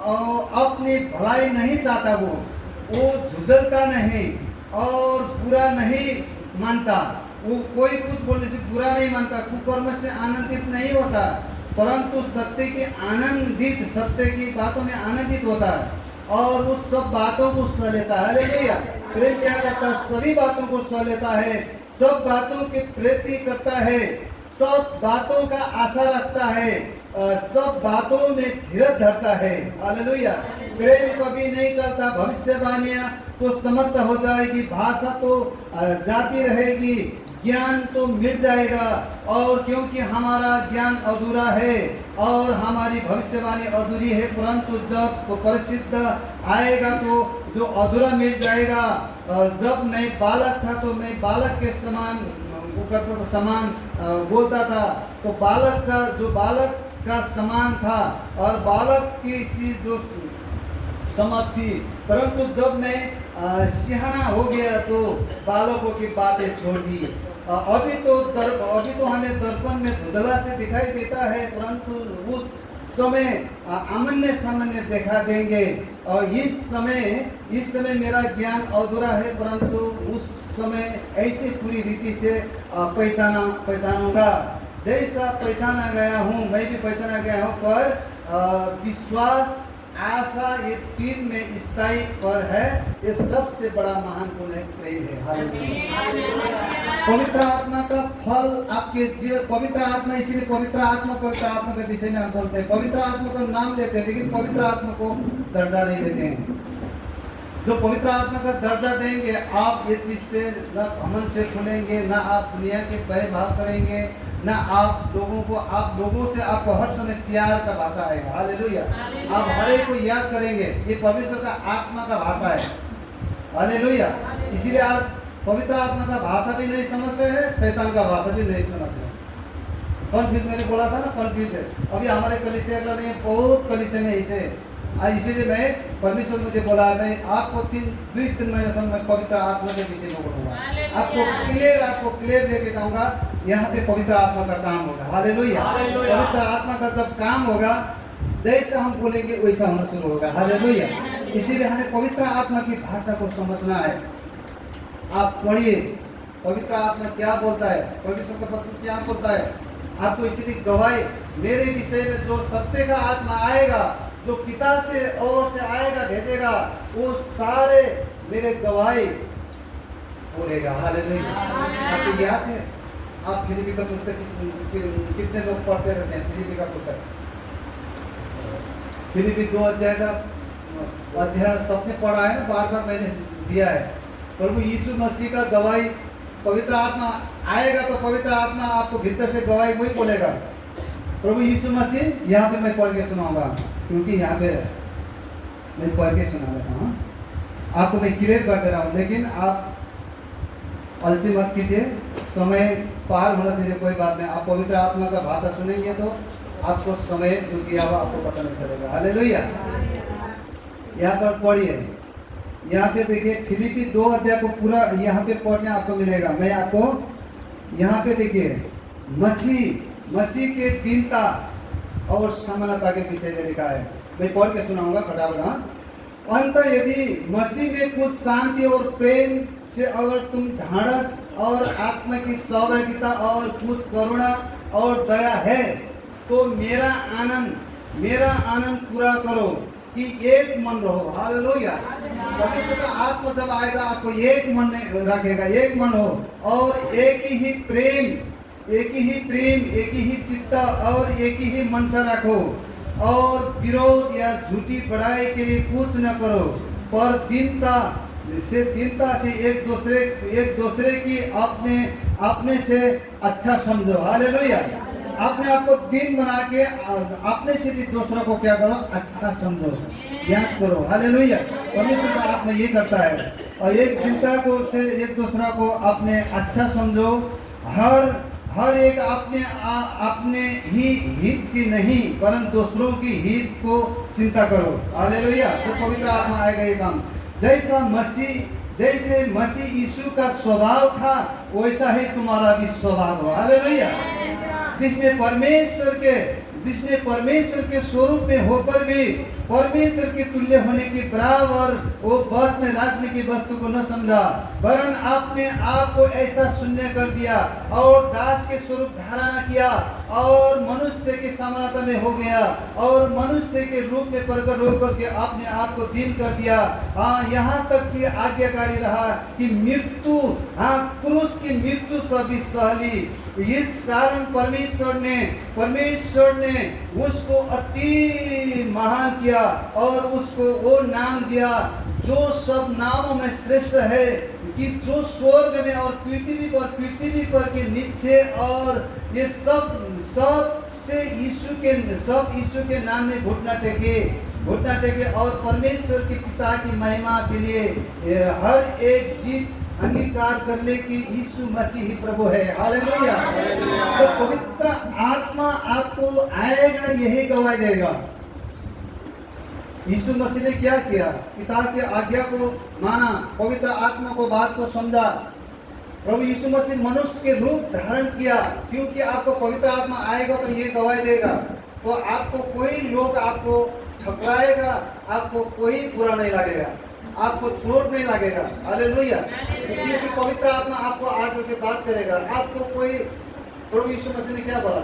और अपनी भलाई नहीं चाहता, वो झुझलता नहीं और बुरा नहीं मानता। वो कोई कुछ बोलने से बुरा नहीं मानता, कुकर्म से आनंदित नहीं होता, परंतु सत्य की बातों में आनंदित होता है, और उस सब बातों को सह लेता है। हालेलुया। प्रेम क्या करता है? सभी बातों को सह लेता है, सब बातों की प्रीति करता है, सब बातों का आशा रखता है, सब बातों में धीरज धरता है। हालेलुया। प्रेम कभी नहीं करता। भविष्यवाणियां तो समाप्त हो जाएगी, भाषा तो जाती रहेगी, ज्ञान तो मिट जाएगा, और क्योंकि हमारा ज्ञान अधूरा है और हमारी भविष्यवाणी अधूरी है, परंतु जब परिशुद्ध आएगा तो जो अधूरा मिट जाएगा। जब मैं बालक था तो मैं बालक के समान बोलता था, तो बालक का समान था, और बालक की सी जो समझ थी, परंतु जब मैं सियाना हो गया तो बालकों की बातें छोड़ दी। अभी तो हमें दर्पण में धुंधला से दिखाई देता है, परंतु उस समय सामान्य देखा देंगे। और इस समय मेरा ज्ञान अधूरा है, परंतु उस समय ऐसे पूरी रीति से पहचानूंगा जैसा पहचाना गया हूँ। मैं भी पहचाना गया हूँ, पर विश्वास, आशा, ये 3 में स्थायी पर है। ये सबसे बड़ा महान गुण है, प्रेम है। हालेलुया। पवित्र आत्मा का फल आपके जीवन, पवित्र आत्मा, इसीलिए पवित्र आत्मा के विषय में हम चलते हैं। पवित्र आत्मा का नाम लेते हैं, लेकिन पवित्र आत्मा को दर्जा नहीं देते हैं। जो पवित्र आत्मा का दर्जा देंगे, आप ये चीज से न घमंड से खुलेंगे, ना आप दुनिया के भय भाव करेंगे, ना आप लोगों से आपको हर समय प्यार का भाषा आएगा। हालेलुया। आप हर एक को याद करेंगे। ये परमेश्वर का आत्मा का भाषा है। हालेलुया। इसीलिए आज पवित्र आत्मा का भाषा भी नहीं समझ रहे हैं, शैतान का भाषा भी नहीं समझ रहे। कन्फ्यूज, मैंने बोला था ना, कन्फ्यूज है। अभी हमारे कलीसिया का नहीं, बहुत कलीसिया में ऐसे आज, इसीलिए मैं परमेश्वर मुझे बोला, मैं आपको 2-3 महीने समय मैं पवित्र आत्मा के विषय में बोलूंगा, आपको क्लियर लेके जाऊंगा। यहाँ पे पवित्र आत्मा का काम होगा। हालेलुया। पवित्र आत्मा का जब काम होगा, जैसा हम बोलेंगे वैसा होना शुरू होगा। हालेलुया। इसीलिए हमें पवित्र आत्मा की भाषा को समझना है। आप पढ़िए पवित्र आत्मा क्या बोलता है, परमेश्वर का वचन क्या बोलता है। आपको इसीलिए गवाही, मेरे विषय में जो सत्य का आत्मा आएगा, जो पिता से और से आएगा, भेजेगा, वो सारे मेरे गवाही बोलेगा। हालेलुया। आपको याद है, आप फिलिपी का पुस्तक कितने लोग पढ़ते रहते हैं? फिलिपी का पुस्तक, फिलिपी 2 अध्याय का अध्याय सबने पढ़ा है, बार बार मैंने दिया है। प्रभु यीशु मसीह का गवाही, पवित्र आत्मा आएगा तो पवित्र आत्मा आपको भीतर से गवाही वही बोलेगा। प्रभु यीशु मसीह, यहाँ पे मैं पढ़ के सुनाऊंगा, क्योंकि यहाँ पे मैं पढ़ के सुना देता हूँ, आपको मैं क्लियर कर दे रहा हूँ। लेकिन आप अलसी मत कीजिए, समय पार होना दीजिए, कोई बात नहीं। आप पवित्र आत्मा का भाषा सुनेंगे तो आपको समय जो किया हुआ आपको पता नहीं चलेगा। हालेलुया। यहाँ पर पढ़िए, यहाँ पे देखिए फिलिपी 2 अध्याय को पूरा यहाँ पे पढ़ने आपको मिलेगा। मैं आपको यहाँ पे देखिए मसीह के दीनता और समानता के विषय में लिखा है। मैं पढ़ के सुनाऊंगा फटाफट। अंत यदि मसीह में कुछ शांति और प्रेम से अगर तुम ढाढ़स और आत्मा की सहभागिता और कुछ करुणा और दया है, तो मेरा आनंद पूरा करो कि एक मन रहो। हालेलुया। परमेश्वर का आत्मा जब आएगा, आपको एक मन में रखेगा, एक मन हो और एक ही प्रेम, एक ही चित्त और एक ही मनसा रखो, और विरोध या झूठी बड़ाई के लिए कुछ न करो, पर दीनता से एक दूसरे की अपने से अच्छा समझो। हालेलुया। अपने आप को दीन बना के अपने से भी दूसरों को क्या करो, अच्छा समझो, याद करो। हालेलुया। परमेश्वर का आत्मा ये करता है। और एक दीनता को से एक दूसरा को अपने अच्छा समझो, हर एक अपने ही हित की नहीं परंतु दूसरों की हित को चिंता करो। हालेलुया। तो पवित्र आत्मा आएगा ये काम। जैसे मसीह यीशु का स्वभाव था, वैसा ही तुम्हारा भी स्वभाव हो। हालेलुया। जिसने परमेश्वर के स्वरूप में होकर भी परमेश्वर के तुल्य होने के बराबर वो बस में रखने की वस्तु को न समझा, वरन आपने आप को ऐसा शून्य कर दिया और दास के स्वरूप धारण किया और मनुष्य के समानता में हो गया और मनुष्य के रूप में प्रकट होकर के अपने आप को दीन कर दिया। यहाँ तक कि आज्ञाकारी रहा कि मृत्यु, क्रूस की मृत्यु सभी सहली। इस कारण परमेश्वर ने उसको अति महान किया और उसको वो नाम दिया जो सब नामों में श्रेष्ठ है, कि जो स्वर्ग में और पृथ्वी पर के नीचे और ये सब यीशु के नाम में घुटना टेके और परमेश्वर के पिता की महिमा के लिए हर एक जीव अंगीकार कर ले कि यीशु मसीह ही प्रभु है। हालेलुया। तो पवित्र आत्मा आपको आएगा, यही गवाही देगा। यीशु मसीह ने क्या किया? पिता की आज्ञा को माना, पवित्र आत्मा को बात को समझा। प्रभु यीशु मसीह मनुष्य के रूप धारण किया, क्योंकि आपको पवित्र आत्मा आएगा तो ये गवाही देगा। तो आपको कोई लोग आपको ठकराएगा, आपको कोई बुरा नहीं लगेगा, आपको चोट नहीं लगेगा। हालेलुया। क्योंकि पवित्र आत्मा आपको आगे के बात करेगा। आपको कोई, प्रभु यीशु मसीह ने क्या बोला?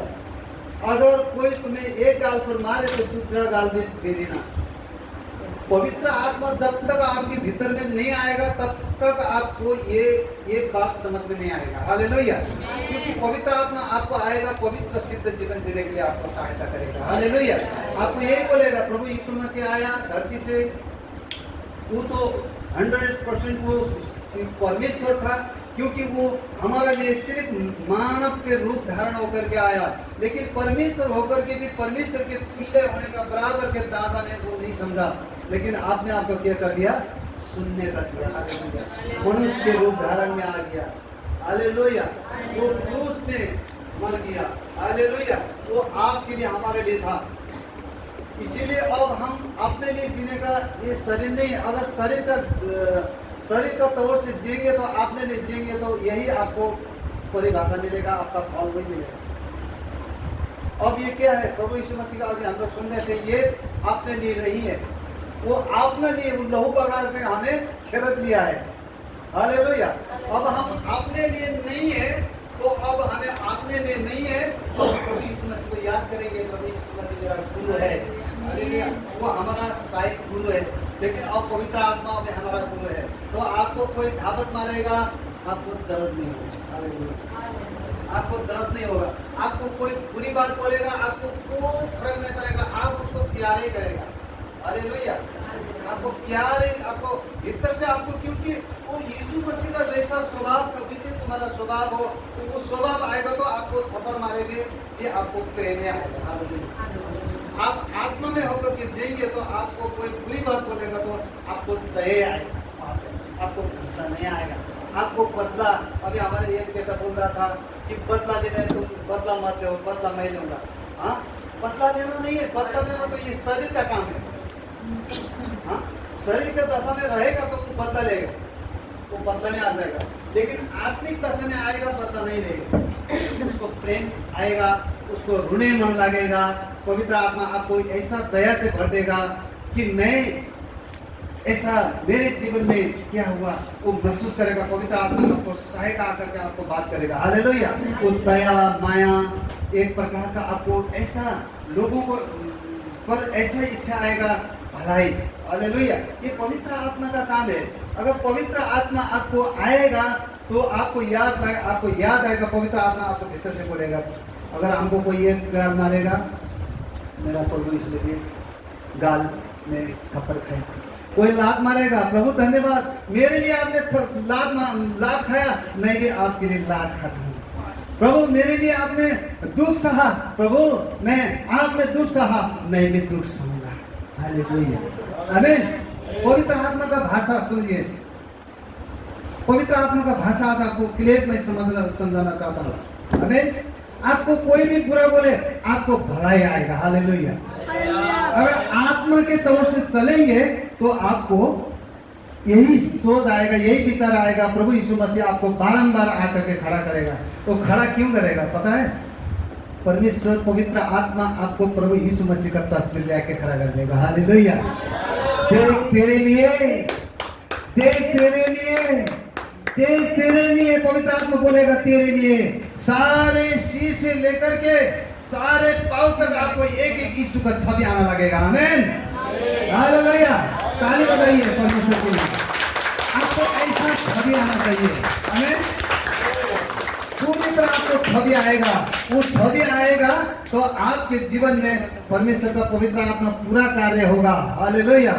अगर कोई तुम्हें एक गाल पर मारे तो दूसरा गाल भी दे देना। पवित्र आत्मा जब तक आपके भीतर में नहीं आएगा तब तक आपको ये बात समझ में नहीं आएगा। हालेलुया। क्योंकि पवित्र आत्मा आपको आएगा, पवित्र सिद्ध जीवन जीने के लिए आपको सहायता करेगा। हालेलुया। आपको यही बोलेगा, प्रभु यीशु मसीह आया धरती से, वो तो 100% वो परमेश्वर था, क्योंकि वो हमारे लिए सिर्फ मानव के रूप धारण होकर के आया, लेकिन परमेश्वर होकर के भी परमेश्वर के तुल्य होने का बराबर के दादा ने वो नहीं समझा, लेकिन आपने आपको क्या कर दिया, सुनने का दिया। हालेलुया। मनुष्य के रूप धारण में आ गया। हालेलुया। वो क्रूस में मर गया। हालेलुया। वो आपके लिए हमारे लिए था। इसीलिए अब हम अपने लिए जीने का ये शरीर नहीं, अगर शरीर का तौर से जिएंगे तो अपने लिए जिएंगे तो यही आपको परिभाषा मिलेगा, आपका फल वही मिलेगा। अब ये क्या है, प्रभु यीशु मसीह का आगे हम लोग सुन रहे थे, ये अपने लिए नहीं है, वो आपने लिए वो लहू बगा के हमें खरीद लिया है। हालेलुया। अब हम अपने लिए नहीं है, तो अब हमें अपने लिए नहीं है, तो प्रभु यीशु मसीह को याद करेंगे। प्रभु यीशु मसीह मेरा गुरु है। हालेलुया। वो हमारा सहायक गुरु है, लेकिन अब पवित्र आत्मा में हमारा गुरु है। तो आपको कोई झापट मारेगा, आपको दर्द नहीं होगा। हालेलुया। आपको दर्द नहीं होगा। आपको कोई बुरी बात बोलेगा, आपको कोई फर्क नहीं पड़ेगा, आप उसको प्यार ही करेगा। हालेलुया। आपको प्यार है, आपको भीतर से आपको, क्योंकि वो यीशु मसीह का जैसा स्वभाव, कभी से तुम्हारा स्वभाव हो, तो वो स्वभाव आएगा तो आपको थप्पड़ मारेंगे, ये आपको प्रेम आएगा। हालेलुया। आप आत्मा में होकर के जिएंगे तो आपको कोई बुरी बात बोलेगा तो आपको दया आएगा, आपको गुस्सा नहीं आएगा, आपको बदला। अभी हमारे एक बेटा बोल रहा था कि बदला लेना है, तुम बदला मत दो, बदला मैं लूंगा। हाँ, बदला लेना नहीं है, बदला लेना तो ये शरीर का काम है। हाँ, शरीर के दशा में रहेगा तो वो बदला लेगा, वो बदला में आ जाएगा, लेकिन आत्मिक दशा में आएगा बदला नहीं लेगा। उसको प्रेम आएगा, उसको रोने मन लगेगा। पवित्र आत्मा आपको ऐसा दया से भर देगा कि मैं ऐसा मेरे जीवन में क्या हुआ वो महसूस करेगा। पवित्र आत्मा आपको सहायता आकर के आपको बात करेगा। हालेलुया। वो दया माया एक प्रकार का आपको ऐसा लोगों को पर ऐसा इच्छा आएगा, भलाई। हालेलुया। ये पवित्र आत्मा का काम है। अगर पवित्र आत्मा आपको आएगा तो आपको याद आएगा, पवित्र आत्मा आपको भीतर से बोलेगा। अगर हमको कोई एक गाल मारेगा, मेरा प्रभु इसलिए गाल में थप्पड़ खाए, कोई लात मारेगा, प्रभु धन्यवाद मेरे लिए आपने लात खाया, मैं भी आपके लिए लात खाता हूँ। प्रभु मेरे लिए आपने दुख सहा, प्रभु मैं आपने दुख सहा, मैं भी दुख सहूंगा। हालेलुया। आमीन। पवित्र आत्मा का भाषा सुनिए। पवित्र आत्मा का भाषा आज आपको क्लियर मैं समझाना चाहता हूँ। आमीन। आपको कोई भी बुरा बोले, आपको भलाई आएगा। हालेलुया। अगर आत्मा के तौर से चलेंगे तो आपको यही सोच आएगा, यही विचार आएगा। प्रभु यीशु मसीह आपको बारंबार आकर के खड़ा करेगा। वो खड़ा क्यों करेगा पता है? परमेश्वर पवित्र आत्मा आपको प्रभु यीशु मसीह का तस्वीर लेके खड़ा कर देगा। हालेलुया। देख तेरे लिए, देख तेरे लिए, देख तेरे लिए, पवित्र आत्मा बोलेगा तेरे लिए। सारे सिर से लेकर के सारे पांव तक आपको एक एक यीशु का छवि आना लगेगा। आमीन। हालेलुया। ताली बजाइए परमेश्वर के लिए। आपको ऐसा छवि आना चाहिए। आमीन। पूरी तरह आपको छवि आएगा। वो छवि आएगा तो आपके जीवन में परमेश्वर का पवित्र आत्मा पूरा कार्य होगा। हालेलुया।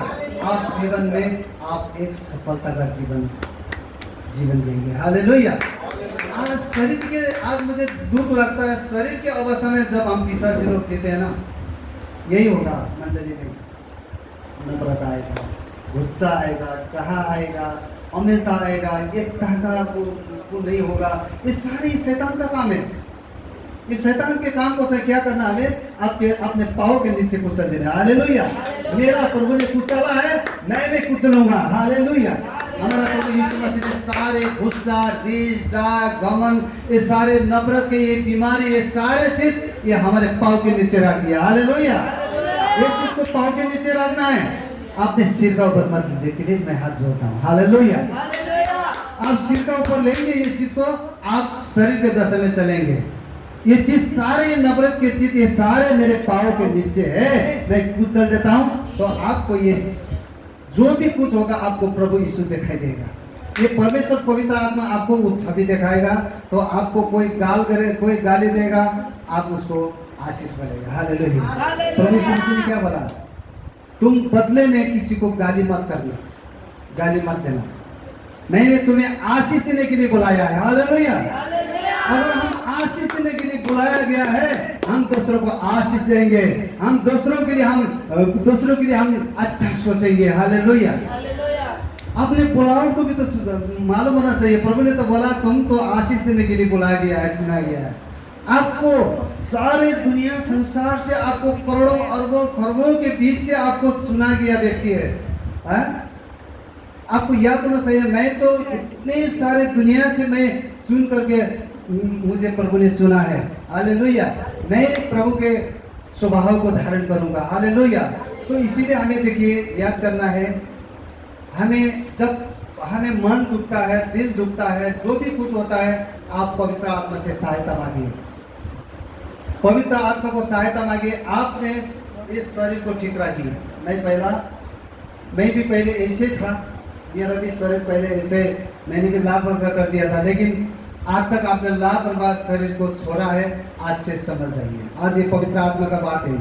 आप जीवन में आप एक सफलता का जीवन जिएंगे। हालेलुया। आज मुझे दुख लगता है, शरीर के अवस्था में जब हम पिशाच से लोग जीते हैं ना, यही होगा मंडली में। नफरत आएगा, गुस्सा आएगा, कहा आएगा, अमिलता आएगा, ये कहता वो नहीं होगा। ये सारी शैतान का काम है। इस शैतान के काम को से क्या करना, हमें आपके अपने पाँव के नीचे कुचल देना। हालेलुया। मेरा प्रभु ने कुचला है, मैं भी कुचलूंगा। हालेलुया। हमारा प्रभु यीशु मसीह ने सारे गुस्सा, रीस, डाक, घमंड, ये सारे नफरत के ये बीमारी, ये सारे चीज ये हमारे पाँव के नीचे रख दिया। हालेलुया। ये चीज को पाँव के नीचे रखना है। आपने सिर का ऊपर मत लीजिए, प्लीज मैं हाथ जोड़ता हूँ। हालेलुया। आप सिर का ऊपर लेंगे ये चीज को, आप शरीर के दशा में चलेंगे। ये चीज सारे नफरत के चीज ये सारे मेरे पाँव के नीचे है, मैं कुचल देता हूँ। तो आपको ये जो भी कुछ होगा आपको प्रभु यीशु दिखाई देगा। ये परमेश्वर पवित्र आत्मा आपको वो छवि दिखाएगा। तो आपको कोई गाल करे, कोई गाली देगा, आप उसको आशीष मिलेगा। हालेलुया। प्रभु यीशु ने क्या बोला? तुम बदले में किसी को गाली मत करना। गाली मत देना। मैंने तुम्हें आशीष देने के लिए बुलाया है। हालेलुया। अगर हम आशीष देने के लिए बुलाया गया है, हम दूसरों को आशीष देंगे, हम दूसरों के लिए हम अच्छा सोचेंगे। हालेलुया। अपने बुलाओ को भी तो मालूम होना चाहिए। प्रभु ने तो बोला तुम तो आशीष देने के लिए बुलाया गया है, चुना गया है। आपको सारे दुनिया संसार से, आपको करोड़ों अरबों खरबों के बीच से आपको चुना गया व्यक्ति है। आपको याद होना चाहिए, मैं तो इतने सारे दुनिया से मैं सुन करके मुझे प्रभु ने चुना है। हालेलुया। मैं प्रभु के स्वभाव को धारण करूंगा। हालेलुया। तो इसीलिए हमें देखिए याद करना है, हमें जब हमें मन दुखता है, दिल दुखता है, जो भी कुछ होता है, आप पवित्र आत्मा से सहायता मांगिए। पवित्र आत्मा को सहायता मांगिए। आपने इस शरीर को ठीक रखिए। मैं भी पहले ऐसे था, मेरा भी शरीर पहले ऐसे, मैंने भी लापरवाह कर दिया था, लेकिन आज तक आपने लापरवाह शरीर को छोड़ा है। आज से समझ जाइए। आज ये पवित्र आत्मा का बात है।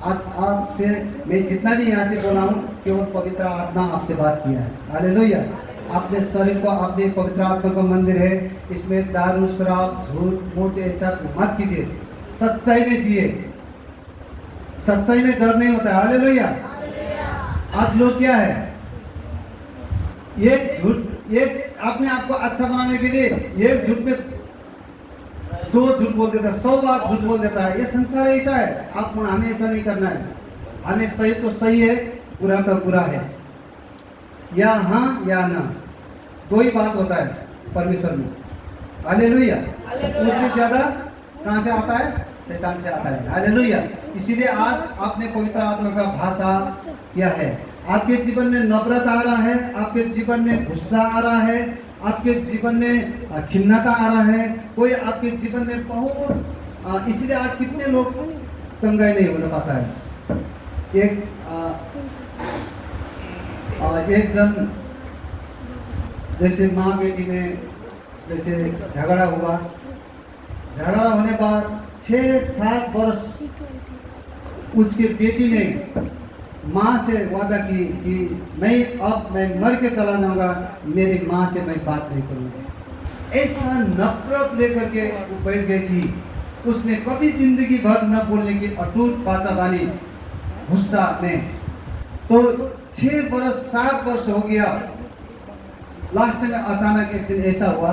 आज आपसे मैं जितना भी यहाँ से बोला हूँ, केवल पवित्र आत्मा आपसे बात किया है। हालेलुया। अपने शरीर को, अपने पवित्र आत्मा का मंदिर है, इसमें दारू शराब झूठ मूठ ऐसा मत कीजिए। सच्चाई में जिए। सच्चाई में डर नहीं होता है। हालेलुया। आज लोग क्या है, एक अपने आप को अच्छा बनाने के लिए एक झूठ में 2 झूठ बोल देता है, 100 बार झूठ बोल देता है। ये संसार ऐसा है। आप हमें ऐसा नहीं करना है। हमें सही तो सही है, बुरा तो बुरा है, या हाँ या ना, 2 ही बात होता है परमेश्वर में। हालेलुया। उससे ज्यादा कहाँ से आता है? शैतान से आता है। हालेलुया। इसीलिए आज आपने पवित्र आत्मा का भाषा किया है। आपके जीवन में नफरत आ रहा है, आपके जीवन में गुस्सा आ रहा है, आपके जीवन में खिन्नता आ रहा है, कोई आपके जीवन में बहुत, इसीलिए आज कितने लोग संगाई नहीं होने पाता है। एक जन जैसे माँ बेटी में जैसे झगड़ा हुआ, झगड़ा होने बाद 6-7 वर्ष उसकी बेटी ने माँ से वादा की कि मैं मर के चला जाऊंगा, मेरी माँ से मैं बात नहीं करूंगा। ऐसा नफरत लेकर के वो बैठ गई थी। उसने कभी जिंदगी भर न बोलने की अटूट वाचा बानी गुस्सा में। तो 6 वर्ष 7 वर्ष हो गया। लास्ट में अचानक एक दिन ऐसा हुआ,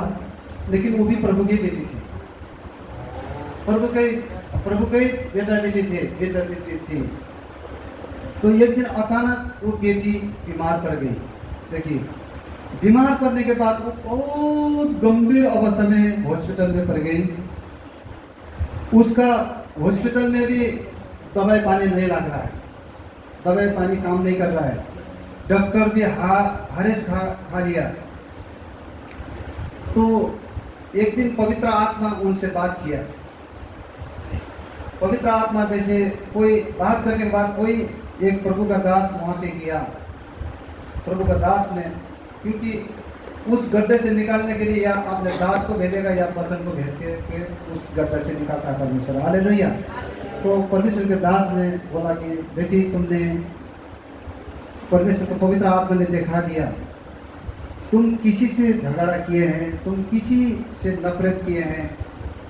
लेकिन वो भी प्रभु की बेटी थी, प्रभु के बेटा बेटी थी। तो एक दिन अचानक वो बेटी बीमार पड़ गई। देखिए, बीमार पड़ने के बाद वो बहुत गंभीर अवस्था में हॉस्पिटल में पड़ गई। उसका हॉस्पिटल में भी दवाई पानी नहीं लग रहा है, दवाई पानी काम नहीं कर रहा है। डॉक्टर भी हरेश खा लिया। तो एक दिन पवित्र आत्मा उनसे बात किया। पवित्र आत्मा जैसे कोई बात करने के बाद कोई एक प्रभु का दास वहां पे गया। प्रभु का दास ने, क्योंकि उस गड्ढे से निकालने के लिए या अपने दास को भेजेगा या वचन को भेज के उस गड्ढे से निकालता परमेश्वर। हालेलुया। तो परमेश्वर के दास ने बोला कि बेटी, तुमने परमेश्वर को पवित्र आत्मा ने दिखा दिया, तुम किसी से झगड़ा किए हैं, तुम किसी से नफरत किए हैं,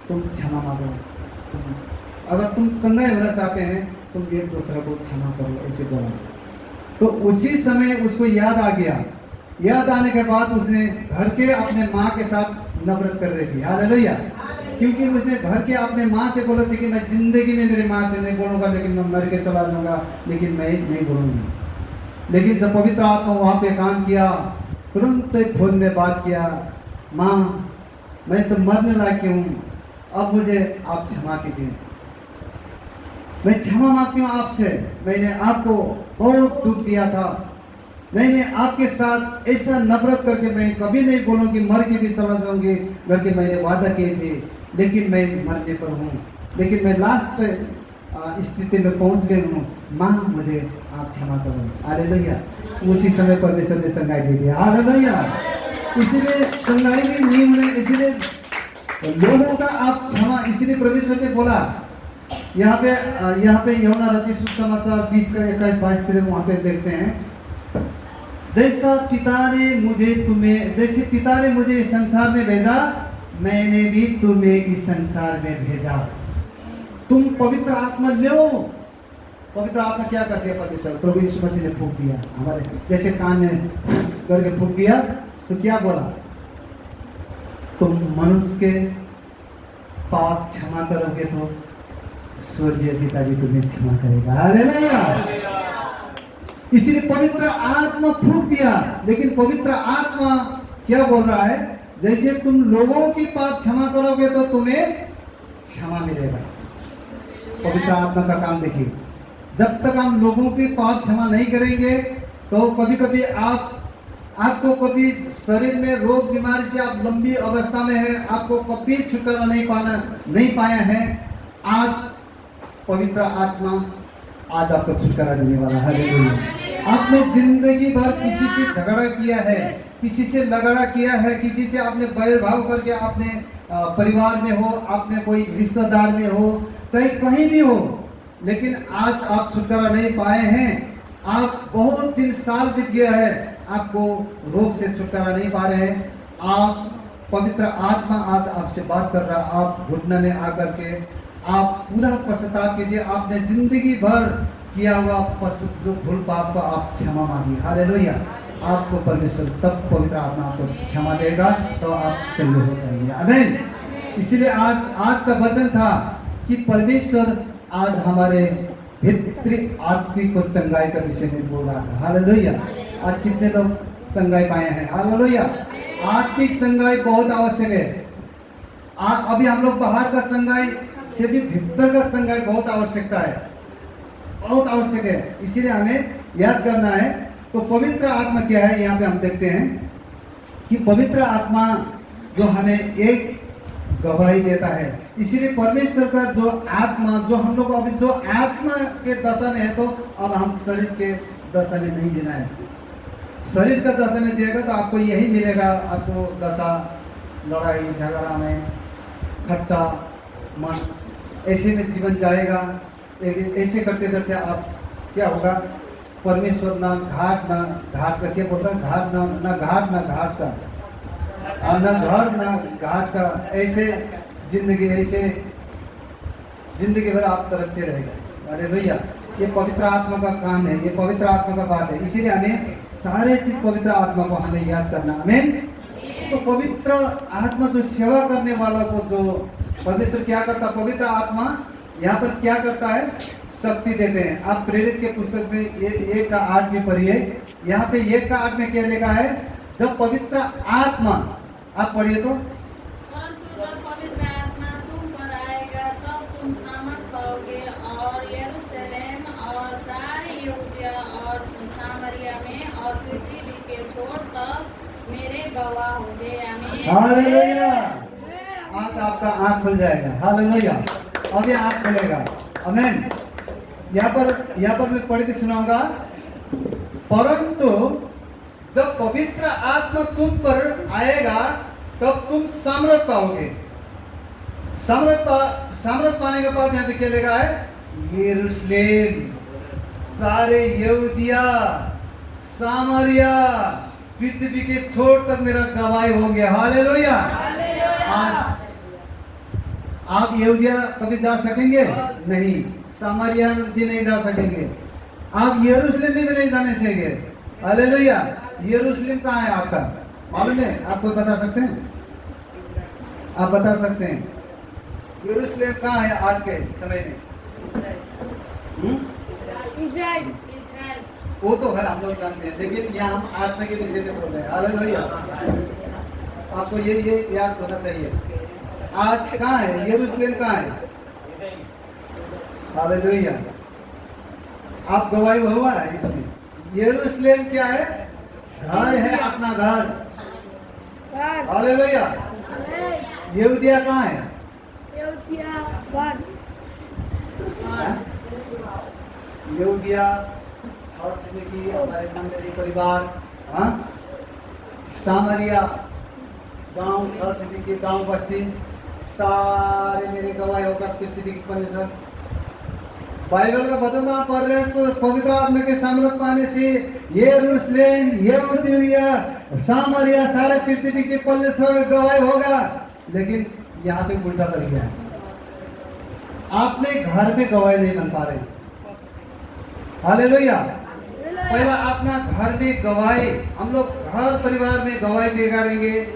तुम क्षमा मांगो। अगर तुम संगाई होना चाहते हैं, तुम एक दूसरे को क्षमा करो, ऐसे बोला। तो उसी समय उसको याद आ गया। याद आने के बाद उसने घर के अपने माँ के साथ नफरत कर रही थी। हालेलुया। क्योंकि उसने घर के अपने माँ से बोला थी कि मैं जिंदगी में मेरी माँ से नहीं बोलूंगा, लेकिन मैं मर के चला जाऊंगा, लेकिन मैं नहीं बोलूंगी। लेकिन जब पवित्र आत्मा वहां पे काम किया, तुरंत फोन में बात किया, माँ मैं तो मरने लायक हूँ, अब मुझे आप क्षमा कीजिए, मैं क्षमा मांगती हूँ आपसे। मैंने आपको बहुत दुख दिया था, मैंने आपके साथ ऐसा नफरत करके मैं कभी नहीं बोलूँगी, मर के भी चला जाऊंगी करके मैंने वादा किए थे, लेकिन मैं मरने पर हूँ, लेकिन मैं लास्ट स्थिति में पहुँच गई हूँ। माँ मुझे आप क्षमा करो। हालेलुया। उसी समय परमेश्वर ने संगाई दे दिया। हालेलुया। इसीलिए संगाई की नींव में, इसीलिए लोगों का आप क्षमा, इसीलिए परमेश्वर ने बोला यहाँ पे यूहन्ना रचित सुसमाचार 20 का 21-22 वहाँ पे देखते हैं। जैसे पिता ने मुझे इस संसार में भेजा, मैंने भी तुम्हें इस संसार में भेजा। तुम पवित्र आत्मा लो। पवित्र आत्मा क्या करती है? परमेश्वर प्रभु यीशु मसीह ने फूंक दिया हमारे जैसे कान में करके फूंक दिया, तो क्या बोला? तुम मनुष्य के पाप क्षमा करोगे तो स्वर्गीय पिता भी तुम्हें क्षमा करेगा। हालेलुया। इसीलिए पवित्र आत्मा फूंक दिया। लेकिन पवित्र आत्मा क्या बोल रहा है? जैसे तुम लोगों की पाप क्षमा करोगे तो तुम्हें क्षमा मिलेगा। पवित्र आत्मा का काम देखिए, जब तक हम लोगों की पाप क्षमा नहीं करेंगे तो कभी कभी आपको कभी शरीर में रोग बीमारी से आप लंबी अवस्था में है, आपको कभी छुटकारा नहीं पाया है। आज पवित्र आत्मा आज आपको छुटकारा देने वाला है। हालेलुया। आपने जिंदगी भर किसी से झगड़ा किया है, किसी से लगड़ा किया है, किसी से आपने बैर भाव करके आपने परिवार में हो, आपने कोई रिश्तेदार में हो, चाहे कहीं भी हो, लेकिन आज आप छुटकारा नहीं पाए हैं। आप बहुत दिन साल बीत गया है, आपको रोग से छुटकारा नहीं पा रहे हैं। आप पवित्र आत्मा आज आपसे बात कर रहा। आप घुटने में आकर के आप पूरा पश्चाताप कीजिए। आपने जिंदगी भर किया हुआ जो भूल पाप को आप क्षमा मांगिए। हालेलुया। आपको परमेश्वर तब पवित्र आत्मा आपको क्षमा देगा तो आप चंगे हो जाएंगे। आमीन। इसलिए आज का वचन था कि परमेश्वर आज हमारे भीतरी आत्मिक को चंगाई का विषय में बोल रहा था। हालेलुया। आज कितने लोग चंगाई पाए हैं? हालेलुया। आत्मिक चंगाई बहुत आवश्यक है। अभी हम लोग बाहर का चंगाई से भी भीतर का चंगाई बहुत आवश्यकता है, बहुत आवश्यक है। इसीलिए हमें याद करना है। तो पवित्र आत्मा क्या है? यहाँ पे हम देखते हैं कि पवित्र आत्मा जो हमें एक गवाही देता है। इसीलिए परमेश्वर का जो आत्मा, जो हम लोग अभी जो आत्मा के दशा में है, तो अब हम शरीर के दशा में नहीं जीना है। शरीर का दशा में जिएगा तो आपको यही मिलेगा। आपको दशा लड़ाई झगड़ा में खट्टा मन ऐसे में जीवन जाएगा। ऐसे करते करते आप क्या होगा? परमेश्वर ना घाट का क्या बोलता है? घाट ना घाट का ना घर ना घाट का, ऐसे जिंदगी भर आप तरफते रहेगा। अरे भैया, ये पवित्र आत्मा का काम है, ये पवित्र आत्मा का बात है। इसीलिए हमें सारे चीज पवित्र आत्मा को हमें याद करना। आमीन। तो पवित्र आत्मा जो सेवा करने वाला को जो परमेश्वर क्या करता? पवित्र आत्मा यहाँ पर क्या करता है? शक्ति देते हैं। आप प्रेरित के पुस्तक में 1:8 में पढ़िए। यहाँ पे 1:8 में क्या लिखा है? जब पवित्र आत्मा, आप पढ़िए तो, परंतु जब पवित्र आत्मा तुम पर आएगा तब तुम सामर्थ पाओगे और यरूशलेम और सारी यहूदिया और सामरिया में और पृथ्वी के छोर तक मेरे गवाह होगे। आमीन। हालेलुया। आज आपका आँख खुल जाएगा। हालेलुया। अभी आँख खुलेगा। आमीन। यहाँ पर मैं पढ़ के सुनाऊंगा। परंतु जब पवित्र आत्मा तुम पर आएगा तब तुम सामर्थ पाओगे। सामर्थ पाने के बाद यहाँ पे क्या लिखा है? यरूशलेम, सारे यहूदिया, सामरिया, पृथ्वी के छोर तक मेरा गवाही हो गया। हालेलुया। आज आप यहूदिया कभी जा सकेंगे? नहीं। सामरिया भी नहीं जा सकेंगे। आप यरूशलेम भी नहीं जाने चाहिए। हालेलुया। यरूशलेम कहाँ है आपका? मालूम है? आप कोई बता सकते हैं? आप बता सकते हैं यरूशलेम कहाँ है आज के समय में? इज़राइल। वो तो है, हम लोग जानते हैं, लेकिन यहाँ हम आत्मा के विषय में बोल रहे हैं। हालेलुया। आपको ये याद होना चाहिए। आज कहाँ है? यरूशलेम कहाँ है? हालेलुया। आप गवाही हुआ है इसमें। यरूशलेम क्या है? घर है, अपना घर। हालेलुया। यहूदिया कहाँ है? यहूदिया छठ की हमारे मंडली परिवार, हाँ, सामरिया गांव, छठ के गांव बस्ती, सारे मेरे गवाही होकर पृथ्वी की परमेश्वर बाइबल का वचन आप पढ़ रहे हैं, पवित्र आत्मा के सामर्थ पाने से यरूशलेम, यहूदिया, सामरिया, सारे पृथ्वी के पल्ले छोड़ गवाही होगा। लेकिन यहाँ पे उल्टा कर गया है, आपने घर में गवाही नहीं बन पा रहे। हालेलुया। पहला अपना घर में गवाही, हम लोग घर परिवार में गवाही दिखाएंगे,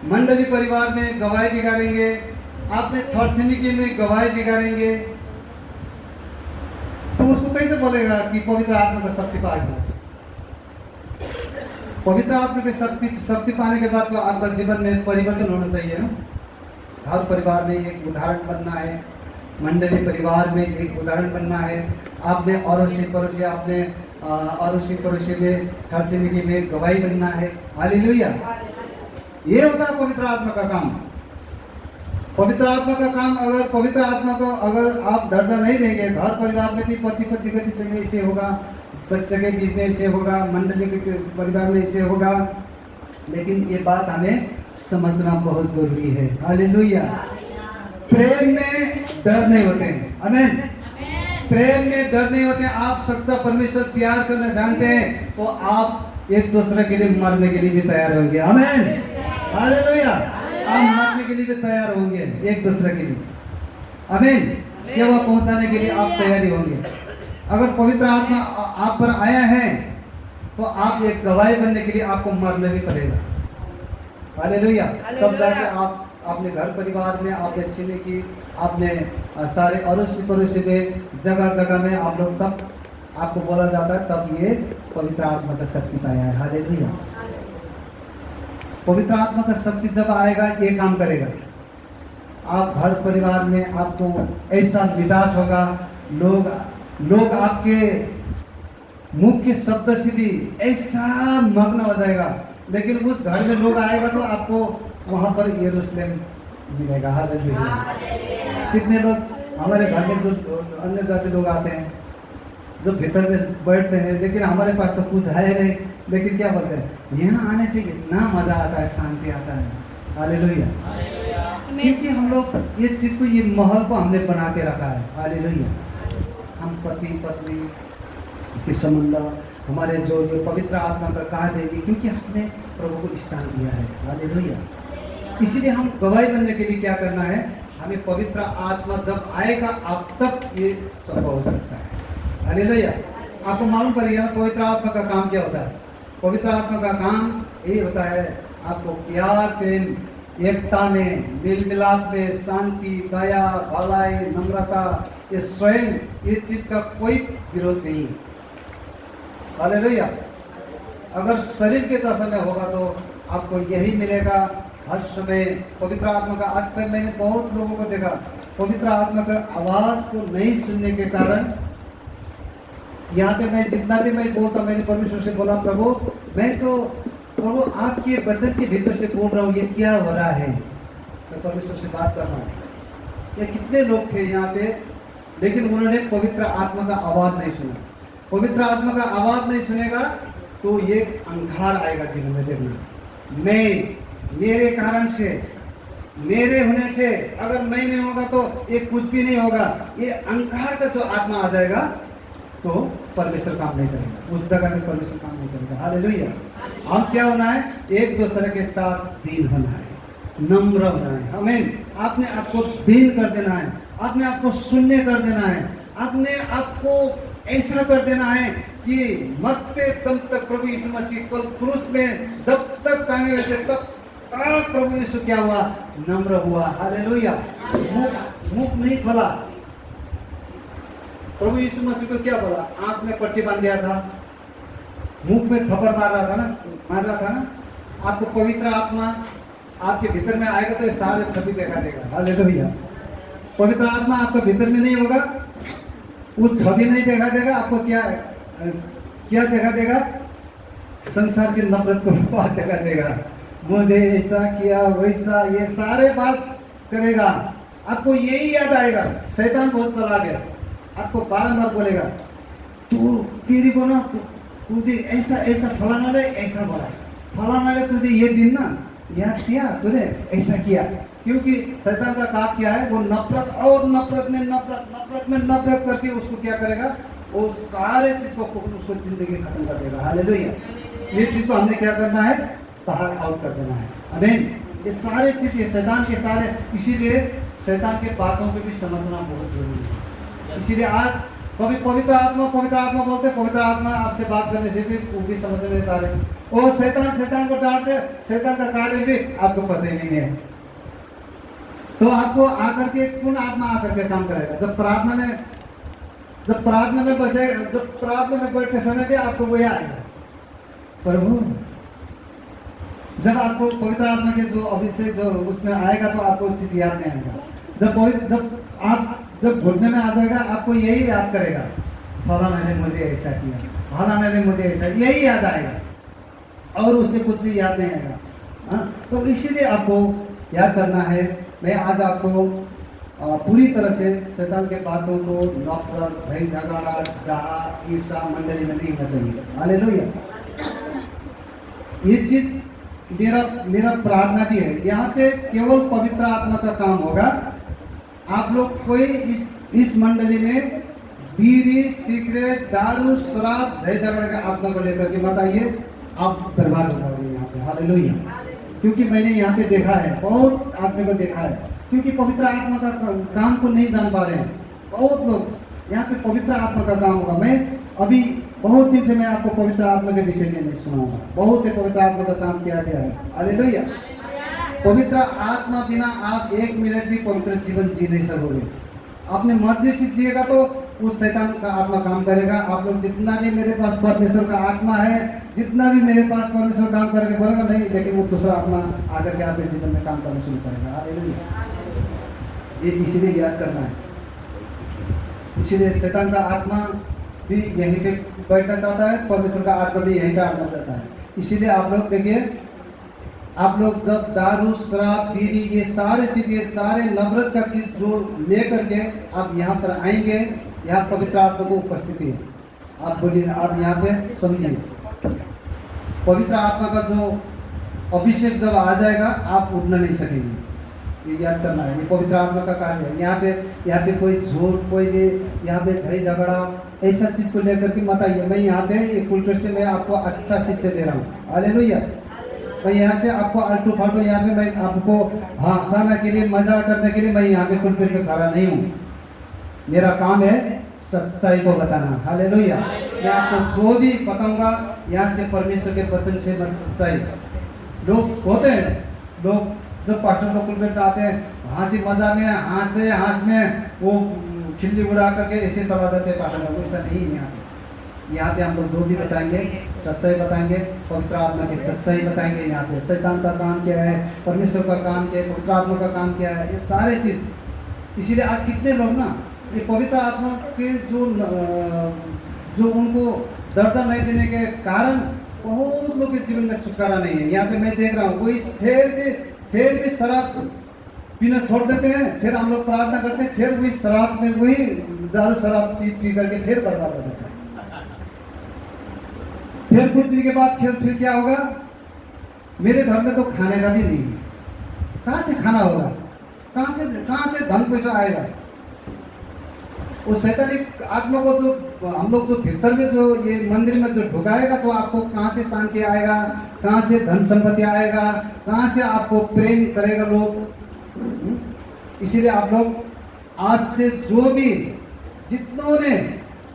मंडली परिवार में गवाही दिखाएंगे, आपने छठ समिति में गवाही दिखाएंगे, तो उसको कैसे बोलेगा कि पवित्र आत्मा का शक्ति पाएगा? पवित्र आत्मा की शक्ति पाने के बाद तो आपका जीवन में परिवर्तन होना चाहिए ना। घर परिवार में एक उदाहरण बनना है, मंडली परिवार में एक उदाहरण बनना है। आपने अड़ोसी पड़ोसी, आपने अड़ोसी पड़ोसी में, छठ समिति में गवाही बनना है। हालेलुया। ये होता है पवित्र आत्मा का काम। पवित्र आत्मा का काम, अगर पवित्र आत्मा को अगर आप दर्जा नहीं देंगे, घर परिवार में भी पति पत्नी के विषय में ऐसे होगा, बच्चे के बीच में ऐसे होगा, मंडली के परिवार में ऐसे होगा। लेकिन ये बात हमें समझना बहुत जरूरी है। हालेलुया। प्रेम में डर नहीं होते हैं। आमीन। प्रेम में डर नहीं होते हैं। आप सच्चा परमेश्वर प्यार करना जानते हैं तो आप एक दूसरे के लिए मरने के लिए भी तैयार होंगे। आमीन। हालेलुया। आप मरने के लिए भी तैयार होंगे एक दूसरे के लिए। आमीन। सेवा पहुंचाने के लिए आप तैयारी होंगे। अगर पवित्र आत्मा आप पर आया है तो आप एक गवाही बनने के लिए आपको मरना भी पड़ेगा। हालेलुया। तब जाके आप अपने घर परिवार में आपने छिने की, आपने सारे अड़ोसी पड़ोसी में, जगह जगह में आप लोग, तब आपको बोला जाता है, तब ये पवित्र आत्मा का शक्ति पाया है। हालेलुया। पवित्र आत्मा का शक्ति जब आएगा ये काम करेगा। आप घर परिवार में आपको ऐसा विकास होगा, लोग आपके मुख के शब्द से भी ऐसा मग्न हो जाएगा। लेकिन उस घर में लोग आएगा तो आपको वहां पर यरूशलेम मिलेगा। हालेलुया। कितने लोग हमारे घर में जो अन्य जाति लोग आते हैं, जो भीतर में बैठते हैं, लेकिन हमारे पास तो कुछ है नहीं, लेकिन क्या बोलते हैं, यहाँ आने से इतना मजा आता है, शांति आता है। हालेलुया। क्योंकि हम लोग ये चीज को, ये माहौल को हमने बना के रखा है। हालेलुया। हम पति पत्नी के संबंध, हमारे जो ये पवित्र आत्मा का कार्य है, क्योंकि हमने प्रभु को स्थान दिया है। हालेलुया। इसीलिए हम गवाही बनने के लिए क्या करना है, हमें पवित्र आत्मा जब आएगा अब तक ये संभव हो सकता है। हालेलुया। आपको मालूम पड़ेगा ना पवित्र आत्मा का काम क्या होता है। पवित्र आत्मा का काम ये होता है, आपको प्यार, प्रेम, एकता में, मेल मिलाप में, शांति, दया, भलाई, नम्रता, ये स्वयं ये चीज का कोई विरोध नहीं। हालेलुया। अगर शरीर के दशा में होगा तो आपको यही मिलेगा हर समय पवित्र आत्मा का। आज तक मैंने बहुत लोगों को देखा, पवित्र आत्मा का आवाज को नहीं सुनने के कारण, यहाँ पे मैं जितना भी मैं बोलता, मैंने परमेश्वर से बोला, प्रभु प्रभु आपके वचन के भीतर से बोल रहा हूँ, ये क्या हो रहा है। मैं परमेश्वर से बात कर रहा हूँ। ये कितने लोग थे यहाँ पे, लेकिन उन्होंने पवित्र आत्मा का आवाज नहीं सुना। पवित्र आत्मा का आवाज नहीं सुनेगा तो ये अंधार आएगा जीवन में। देखना, मेरे कारण से, मेरे होने से, अगर मैं नहीं होगा तो ये कुछ भी नहीं होगा। ये अहंकार का जो आत्मा आ जाएगा तो परमेश्वर काम नहीं करेगा, उस जगह में परमेश्वर काम नहीं करेगा। हालेलुया। हम क्या होना है, एक दूसरे के साथ दीन होना है, नम्र होना है। हमें आपने आपको दीन कर देना है, अपने आपको शून्य कर देना है, अपने आपको ऐसा कर देना है कि मरते दम तक प्रभु यीशु मसीह को क्रूस में जब तक टांगे हुए थे तब तक प्रभु यीशु क्या हुआ, नम्र हुआ। हालेलुया। मुख नहीं खोला। प्रभु यीशु मसीह को क्या बोला, आंख में पट्टी बांध दिया था, मुख में थप्पड़ मार रहा था ना। आपको पवित्र आत्मा आपके भीतर में आएगा तो ये सारे सभी देखा देगा। हालेलुया। पवित्र आत्मा आपके भीतर में नहीं होगा, वो छवि नहीं देखा देगा। आपको क्या देखा देगा, संसार की नफरत को बात देखा देगा, मुझे ऐसा किया वैसा, ये सारे बात करेगा। आपको यही याद आएगा। शैतान बहुत चालाक है, आपको बारंबार बोलेगा, तू तेरी को ना तुझे ऐसा ऐसा फलाना ने ऐसा बोला, फलाना ने तुझे ये दिन ना याद किया, तूने ऐसा किया, क्योंकि शैतान का काम क्या है, वो नफरत और नफरत करके उसको क्या करेगा, वो सारे चीज को उसको जिंदगी खत्म कर देगा। हालेलुया। ये चीज को हमने क्या करना है, बाहर आउट कर देना है। आमीन। ये सारे चीज, ये शैतान के सारे, इसीलिए शैतान के बातों को भी समझना बहुत जरूरी है। इसीलिए आज कभी पवित्र आत्मा बोलते, पवित्र आत्मा आपसे बात करने से भी वो भी समझ में पा रहे, और शैतान को डांटते, शैतान का कार्य भी आपको पता ही नहीं है। तो आपको आकर के कौन आत्मा आकर के काम करेगा, जब प्रार्थना में बैठते समय भी आपको वही आएगा, प्रभु। जब आपको पवित्र आत्मा के जो अभिषेक जो उसमें आएगा तो आपको चीज याद नहीं आएगा। जब घुटने में आ जाएगा आपको यही याद करेगा, फलाना ने मुझे ऐसा किया, फलाना ने मुझे ऐसा, यही याद आएगा और उससे कुछ भी याद नहीं आएगा। हाँ, तो इसीलिए आपको याद करना है। मैं आज आपको पूरी तरह से शैतान के बातों को, नफरत, भय, झगड़ा, डाह, ईर्ष्या मंडली में नहीं होना चाहिए। हालेलुया। ये चीज मेरा प्रार्थना भी है। यहाँ पे केवल पवित्र आत्मा का काम होगा। आप लोग कोई इस मंडली में बीड़ी, सिगरेट, दारू, शराब, भय, झगड़े का आत्मा को लेकर के मत आइए, आप बर्बाद हो जाओगे यहाँ पे। हालेलुया। क्योंकि मैंने यहाँ पे देखा है, बहुत आदमी को देखा है, क्योंकि पवित्र आत्मा का काम को नहीं जान पा रहे हैं बहुत लोग। यहाँ पे पवित्र आत्मा का काम होगा। मैं अभी बहुत दिन से मैं आपको पवित्र आत्मा के विषय में नहीं सुनाऊंगा, बहुत ही पवित्र आत्मा का काम किया गया है। हालेलुया। पवित्र आत्मा बिना आप 1 मिनट भी पवित्र जीवन जी नहीं सकोगे। अपने मर्जी से जिएगा तो उस शैतान का आत्मा काम करेगा। आप लोग जितना भी मेरे पास परमेश्वर का आत्मा है, जितना भी मेरे पास परमेश्वर काम करके बोलेगा नहीं, लेकिन वो दूसरा आत्मा आकर के आपके जीवन में काम करना शुरू करेगा। हालेलुया। ये इसीलिए याद करना है। इसीलिए शैतान का आत्मा भी यहीं पे बैठना चाहता है, परमेश्वर का आत्मा भी यहीं पे आना चाहता है। इसीलिए आप लोग देखिए, आप लोग जब दारू, शराब, बीड़ी, ये सारे चीज, ये सारे नफरत का चीज जो लेकर के आप यहाँ पर आएंगे, यहाँ पवित्र आत्मा को उपस्थिति है। आप बोलिए, आप यहाँ पे समझिए, पवित्र आत्मा का जो अभिषेक जब आ जाएगा आप उठना नहीं सकेंगे। ये याद करना है, ये पवित्र आत्मा का कार्य है। यहाँ पे कोई झूठ, कोई भी यहाँ पे झगड़ी झगड़ा ऐसा चीज को लेकर के मत आइए। मैं यहाँ पे एक पुलपिट से मैं आपको अच्छा शिक्षा दे रहा हूँ। हालेलुया। मैं यहाँ से आपको आल्टू फाल्टू, यहाँ पे मैं आपको हंसाने के लिए, मजा करने के लिए मैं यहाँ पे पुलपिट में खड़ा नहीं हूँ। मेरा काम है सच्चाई को बताना। हालेलुया। मैं आपको जो भी बताऊंगा यहाँ से परमेश्वर के वचन से मैं सच्चाई। लोग होते हैं, लोग जब पास्टर लोग पुलपिट में आते हैं, हंसी मजा में, हंस में वो खिल्ली उड़ा करके ऐसे चला जाते हैं पास्टर लोग। ऐसा नहीं है यहाँ पे हम लोग जो भी बताएंगे सच्चाई बताएंगे, पवित्र आत्मा की सच्चाई बताएंगे। यहाँ पे शैतान का काम क्या है, परमेश्वर का काम क्या है, पवित्र आत्मा का काम क्या है, ये सारे चीज। इसीलिए आज कितने लोग ना ये पवित्र आत्मा के जो उनको दर्जा नहीं देने के कारण बहुत लोग के जीवन में छुटकारा नहीं है। यहाँ पे मैं देख रहा हूँ, कोई फिर भी शराब पीना छोड़ देते हैं, फिर हम लोग प्रार्थना करते हैं, फिर वही शराब में, वही दारू शराब पी करके फिर बर्बाद हो जाता है। फिर कुछ दिन के बाद फिर क्या होगा, मेरे घर में तो खाने का भी नहीं है, कहाँ से खाना होगा, कहाँ से धन पैसा आएगा। वो शैतानिक आत्मा को जो हम लोग जो भीतर में जो ये मंदिर में जो ढुकाएगा, तो आपको कहाँ से शांति आएगा, कहाँ से धन संपत्ति आएगा, कहाँ से आपको प्रेम करेगा लोग। इसीलिए आप लोग आज से जो भी जितनों ने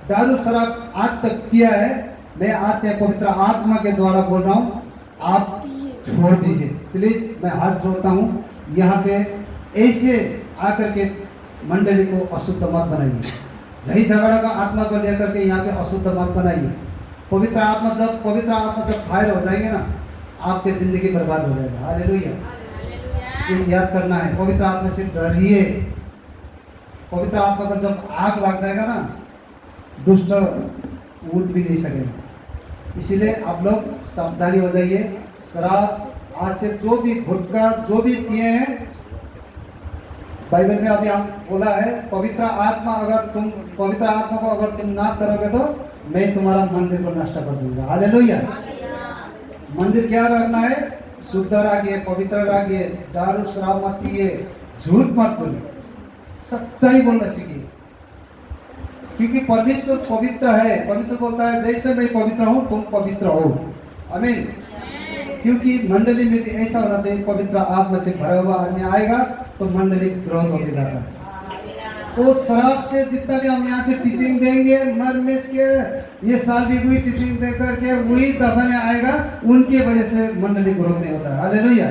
दारू शराब आज तक किया है, मैं आज से पवित्र आत्मा के द्वारा बोल रहा हूँ, आप छोड़ दीजिए प्लीज। मैं हाथ जोड़ता हूँ। यहाँ पे ऐसे आकर के मंडली को अशुद्ध मत बनाइए। झगड़ी झगड़ा का आत्मा को लेकर के यहाँ पे अशुद्ध मत बनाइए। पवित्र आत्मा जब फायर हो जाएंगे ना, आपके जिंदगी बर्बाद हो जाएगा। हालेलुया। ये याद करना है, पवित्र आत्मा से डरिए। पवित्र आत्मा का जब आग लग जाएगा ना, दुष्ट उठ भी नहीं सकेगा। इसीलिए आप लोग सावधानी हो जाइए। शराब आज से जो भी गुटखा जो भी पिए हैं, बाइबल में अभी हम बोला है, पवित्र आत्मा को अगर तुम नाश करोगे तो मैं तुम्हारा मंदिर को नष्ट कर दूंगा। हालेलुया। मंदिर क्या रखना है, शुद्ध रहिए, पवित्र रहिए, दारू शराब मत पिए, झूठ मत बोलिए, सच्चाई बोलना सीखिए, क्योंकि परमेश्वर पवित्र है। परमेश्वर बोलता है जैसे मैं पवित्र हूँ तुम पवित्र हो। आमीन। क्योंकि मंडली में भी ऐसा होना चाहिए, पवित्र आत्मा से भरा हुआ आदमी आएगा तो मंडली ग्रोथ होके जाता है। तो शराब से जितना भी हम यहाँ से टीचिंग देंगे, मर मिट के ये साल भी वही टीचिंग दे करके वही दशा में आएगा, उनके वजह से मंडली ग्रोथ नहीं होता है। हालेलुया।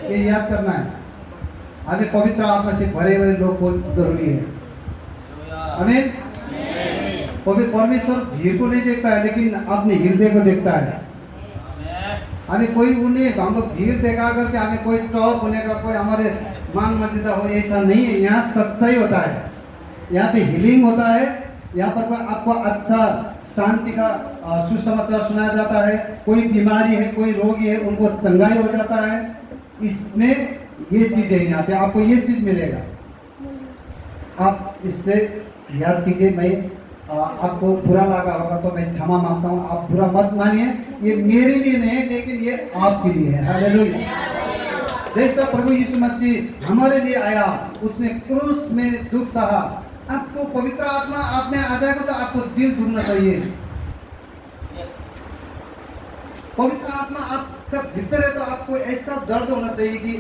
ये याद करना है, हमें पवित्र आत्मा से भरे हुए लोग बहुत जरूरी है। आमीन। परमेश्वर भीड़ को नहीं देखता है, लेकिन अपने हृदय को देखता है। हमें कोई उन्हें हम लोग भीड़ देखा करके हमें कोई टॉप होने का, कोई हमारे मान मर्यादा हो, ऐसा नहीं है। यहाँ सच्चाई होता है, यहाँ पे हीलिंग होता है, यहाँ पर आपको अच्छा शांति का सुसमाचार सुनाया जाता है। कोई बीमारी है, कोई रोगी है, उनको चंगाई हो जाता है। इसमें ये चीज है, यहाँ पे आपको ये चीज मिलेगा। आप इससे याद कीजिए, मैं आपको बुरा लगा होगा तो मैं क्षमा मांगता हूँ, आप बुरा मत मानिए। ये मेरे लिए नहीं है, लेकिन ये आपके लिए है। हालेलुया। जैसा प्रभु यीशु मसीह हमारे लिए आया, उसने क्रूस में दुख सहा। आपको पवित्र आत्मा आप में आ जाएगा तो आपको दिल दुखना चाहिए। पवित्र आत्मा आपका भीतर है तो आपको ऐसा दर्द होना चाहिए कि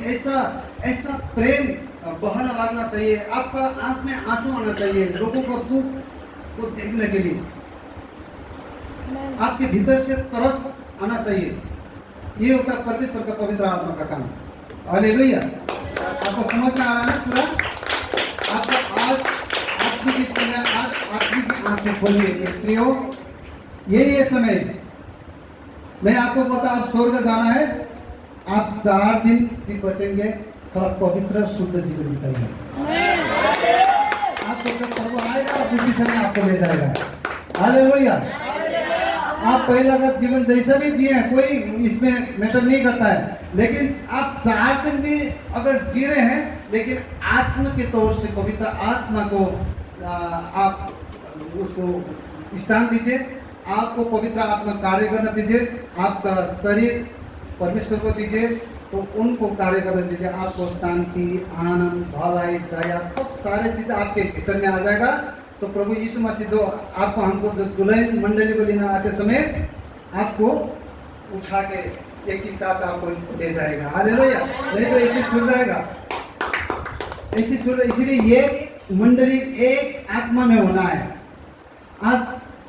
ऐसा प्रेम बहाना लागना चाहिए, आपका आंख में आंसू आना चाहिए लोगों को दुख को देखने के लिए। आपके भीतर से तरस आना चाहिए। ये होता है परमेश्वर का पवित्र आत्मा का काम। हालेलुया। आपको समझ में आ रहा है ना पूरा? आपको आज आपकी आंखें खोलिए प्रियो। ये समय मैं आपको बता, आप स्वर्ग जाना है, आप 4 दिन भी बचेंगे, थोड़ा पवित्र शुद्ध जीवन बिताइए। आपको जब प्रभु आएगा उसी समय आपको ले जाएगा। हालेलुया। आप पहला का जीवन जैसा भी जिए, कोई इसमें मैटर नहीं करता है, लेकिन आप 4 दिन भी अगर जी रहे हैं, लेकिन आत्मा के तौर से पवित्र आत्मा को आप उसको स्थान दीजिए, आपको पवित्र आत्मा कार्य करना दीजिए, आपका शरीर परमेश्वर को दीजिए तो उनको कार्य करने दीजिए। आपको शांति, आनंद, भलाई, दया, सब सारे चीज आपके भीतर में आ जाएगा। तो प्रभु यीशु मसीह जो आपको हमको दुल्हन मंडली को लेना आते समय आपको उठा के एक ही साथ आपको ले जाएगा। हालेलुया। नहीं तो ऐसे छूट जाएगा, ऐसे छूट। इसलिए ये मंडली एक आत्मा में होना है। आज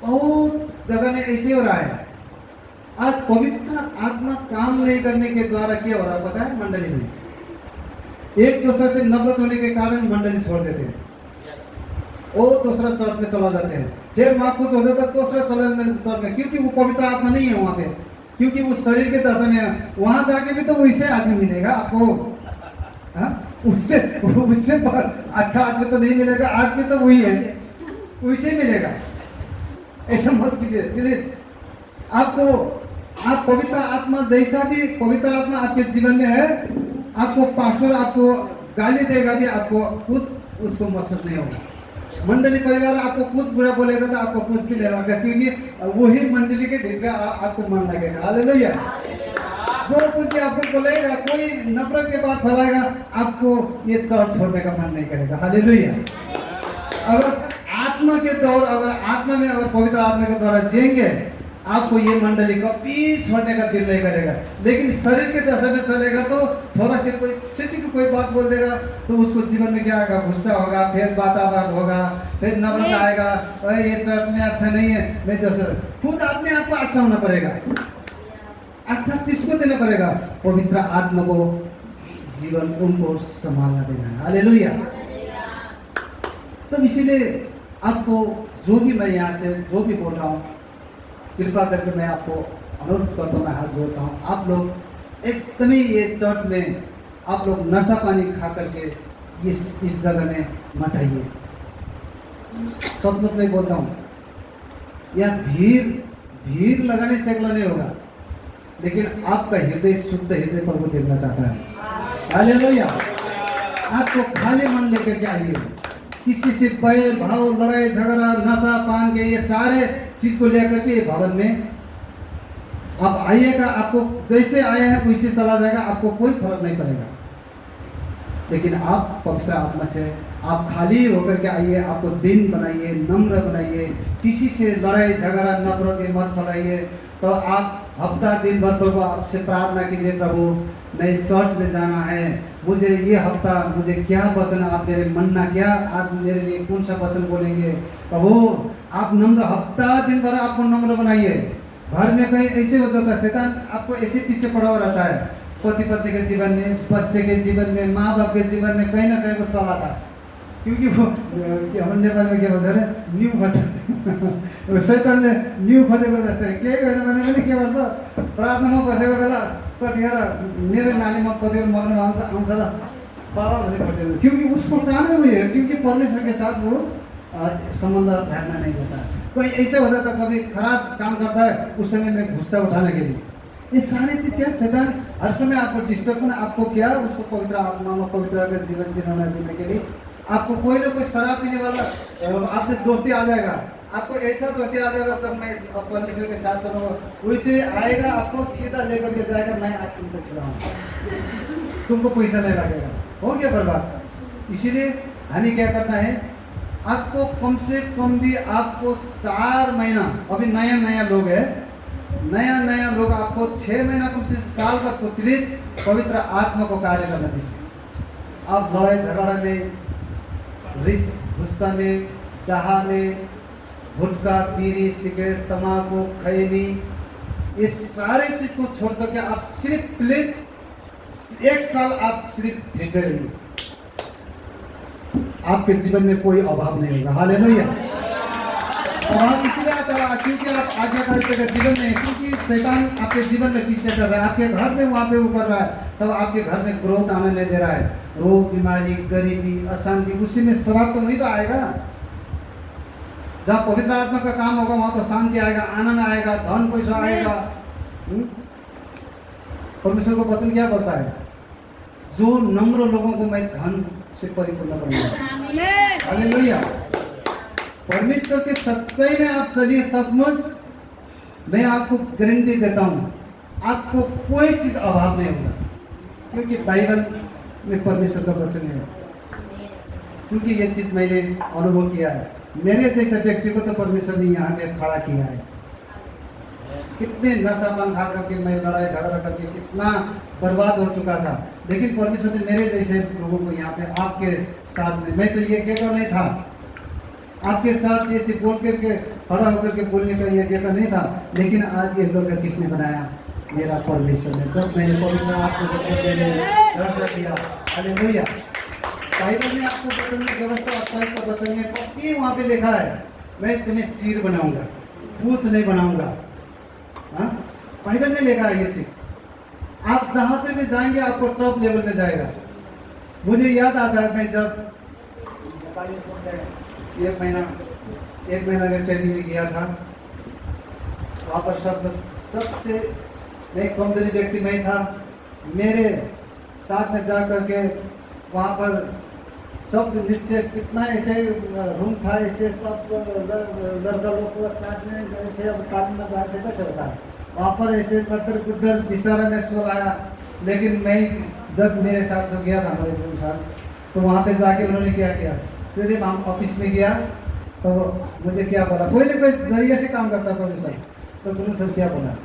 बहुत जगह में ऐसे हो रहा है। आज पवित्र आत्मा काम नहीं करने के द्वारा क्या हो रहा है पता है? मंडली में एक दूसरे से नफरत होने के कारण मंडली छोड़ देते हैं, वो दूसरा चर्च में चला जाते हैं। फिर वहां कुछ हो जाता है दूसरा चर्च में, क्योंकि वो पवित्र आत्मा नहीं है वहां पे, क्योंकि वो शरीर के दशा में है। वहां जाके भी तो वैसे आदमी मिलेगा आपको, उससे अच्छा आदमी तो नहीं मिलेगा, आदमी तो वही है, वैसे मिलेगा। ऐसा मत कीजिए प्लीज। आप पवित्र आत्मा जैसा भी पवित्र आत्मा आपके जीवन में है, आपको पास्टर आपको गाली देगा भी, आपको कुछ उसको महसूस नहीं होगा। मंडली परिवार आपको कुछ बुरा बोलेगा तो आपको कुछ भी नहीं लगेगा, क्योंकि वही मंडली के ढीठ आपको मन लगेगा। हालेलुया। जो कुछ भी आपको बोलेगा, कोई नफरत के बात फैलाएगा, आपको ये चर्च छोड़ने का मन नहीं करेगा। हालेलुया। अगर आत्मा के दौर, अगर आत्मा में अगर पवित्र आत्मा के द्वारा जिएंगे, आपको ये मंडली कभी छोड़ने का दिल नहीं करेगा। लेकिन शरीर के दशा में चलेगा तो थोड़ा से किसी को कोई बात बोल देगा तो उसको जीवन में क्या आएगा? गुस्सा होगा, फिर बात होगा, फिर नफरत आएगा, अरे ये चर्च में अच्छा नहीं है, मैं जैसे खुद अपने आप को अच्छा होना पड़ेगा। अच्छा किसको देना पड़ेगा? पवित्र आत्मा को जीवन उनको संभालना देना है। हालेलुया। तो इसीलिए आपको जो भी मैं यहाँ से जो भी बोल रहा हूँ, कृपा करके मैं आपको अनुरोध करता हूँ, मैं हाथ जोड़ता हूँ, आप लोग एकदम ही ये चर्च में आप लोग नशा पानी खा करके इस जगह में मत आइए। सचमुच में बोलता हूँ, यह भीड़ लगाने से अगला नहीं होगा, लेकिन आपका हृदय शुद्ध हृदय पर वो देखना चाहता है। हालेलुया। आपको खाली मन लेकर के आइए, किसी से बैर भाव, लड़ाई झगड़ा, नशा पान के ये सारे चीज को लेकर के भवन में आप आइएगा, आपको जैसे आए हैं वैसे चला जाएगा, आपको कोई फर्क नहीं पड़ेगा। लेकिन आप पवित्र आत्मा से आप खाली होकर के आइए, आपको दिन बनाइए, नम्र बनाइए, किसी से लड़ाई झगड़ा नफरत ये मत फैलाइए। तो आप हफ्ता दिन भर प्रभु आपसे प्रार्थना कीजिए, प्रभु मैं चर्च में जाना है, मुझे ये हफ्ता मुझे क्या वचन आप मेरे मनना, क्या आप मेरे लिए कौन सा वचन बोलेंगे। प्रभु आप नम्र हफ्ता दिन भर आपको नम्र बनाइए। घर में कहीं ऐसे हो जाता है, शैतान आपको ऐसे पीछे पड़ा हुआ रहता है, पति पत्नी के जीवन में, बच्चे के जीवन में, माँ बाप के जीवन में कहीं ना कहीं कुछ चलाता है। क्योंकि वो हाम्रो नेपालमा के भन्छ अरे न्यू खोज्छ, शैतानले न्यू खोजेको जस्तै केही गरेन भने पनि के गर्छ, प्रार्थनामा बसेको बेला कतिखेर मेरो नानीमा कतिखेर मग्न आउँछ र बाबा भने खोज्दैन, क्योंकि उसको काम ही वही है, क्योंकि परमेश्वर के साथ वो संबंध रहना नहीं देता। कोई ऐसे हो जाता कभी खराब काम करता है, उस समय में गुस्सा उठाने के लिए ये सारी चीज क्या शैतान हर समय आपको डिस्टर्ब करना, आपको क्या उसको पवित्र आत्मा में पवित्र जीवन देने के लिए आपको कोई ना कोई शराब पीने वाला आपने दोस्ती आ जाएगा, आपको ऐसा दोस्ती आ जाएगा जब मैं परमेश्वर के साथ चलूँगा वैसे आएगा, आपको सीधा लेकर के जाएगा, मैं आज तुमको खिलाऊंगा, तुमको पैसा नहीं लगेगा, हो गया बर्बाद। इसीलिए हमें क्या करना है, आपको कम से कम भी आपको 4 महीना, अभी नया नया लोग है, नया नया लोग आपको 6 महीना कम से साल तक तो प्लीज पवित्र आत्मा को कार्य करना दीजिए। आप लड़ाई झगड़ा में, रिस गुस्सा में, चाहा में, गुटखा बीड़ी सिगरेट तम्बाकू खैनी ये सारे चीज को छोड़ करके आप सिर्फ प्लीज 1 साल आप सिर्फ भेजे रहिए, आपके जीवन में कोई अभाव नहीं होगा। हालेलुया। अभाव इसलिए आता है क्योंकि आप आज्ञाकारी के जीवन में, क्योंकि शैतान आपके जीवन में पीछे कर रहा है, आपके घर में वहां पे वो कर रहा है, तब आपके घर में ग्रोथ आने नहीं दे रहा है, रोग बीमारी गरीबी अशांति, उसी में श्राप तो नहीं तो आएगा। जहाँ पवित्र आत्मा का काम होगा वहां तो शांति आएगा, आनंद आएगा, धन पैसा आएगा। परमेश्वर को वचन क्या बोलता है, जो नम्र लोगों को मैं धन से परिपूर्ण करूंगा। हालेलुया। परमेश्वर के सच्चाई में आप चलिए, सचमुच मैं आपको गारंटी देता हूँ आपको कोई चीज अभाव नहीं होगा, क्योंकि बाइबल में परमेश्वर का वचन है, क्योंकि ये चीज मैंने अनुभव किया है। मेरे जैसे व्यक्ति को तो परमेश्वर ने यहाँ में खड़ा किया है। कितने नशा पान खा करके मैं लड़ाई झगड़ा करके कितना बर्बाद हो चुका था, लेकिन परमेश्वर ने मेरे जैसे लोगों को यहाँ पे आपके साथ में, मैं तो ये कहता नहीं था, आपके साथ ऐसे बोल करके खड़ा होकर के बोलने का ये कहता नहीं था, लेकिन आज ये लोग किसने बनाया, मेरा परमेश्वर ने, जब मैंने पवित्र आत्मा को दर्जा दिया। हालेलुया। बाइबल में आपको वचन में व्यवस्था 28 का वचन में पक्की वहाँ पे लिखा है, मैं तुम्हें सिर बनाऊंगा, पूछ नहीं बनाऊंगा। हाँ, बाइबल में लिखा है ये चीज। आप जहाँ पे भी जाएंगे आपको टॉप लेवल में जाएगा। मुझे याद आता है मैं जब एक महीना के ट्रेनिंग में गया था, वहाँ पर सबसे मैं कमजोरी व्यक्ति मैं था, मेरे साथ में जा करके वहाँ पर सब नीचे कितना ऐसे रूम था, ऐसे सब लड़का लोग को साथ में ऐसे तालीम में बाहर से कैसे होता है, वहाँ पर ऐसे मतलब उधर बिस्तर में सो आया। लेकिन मैं जब मेरे साथ जो गया था हमारे गुरु साहब, तो वहाँ पे जाके उन्होंने क्या किया, सिर्फ हम ऑफिस में गया तो मुझे क्या बोला, कोई ना कोई जरिए से काम करता गुरु साहब, तो गुरु साहब क्या बोला,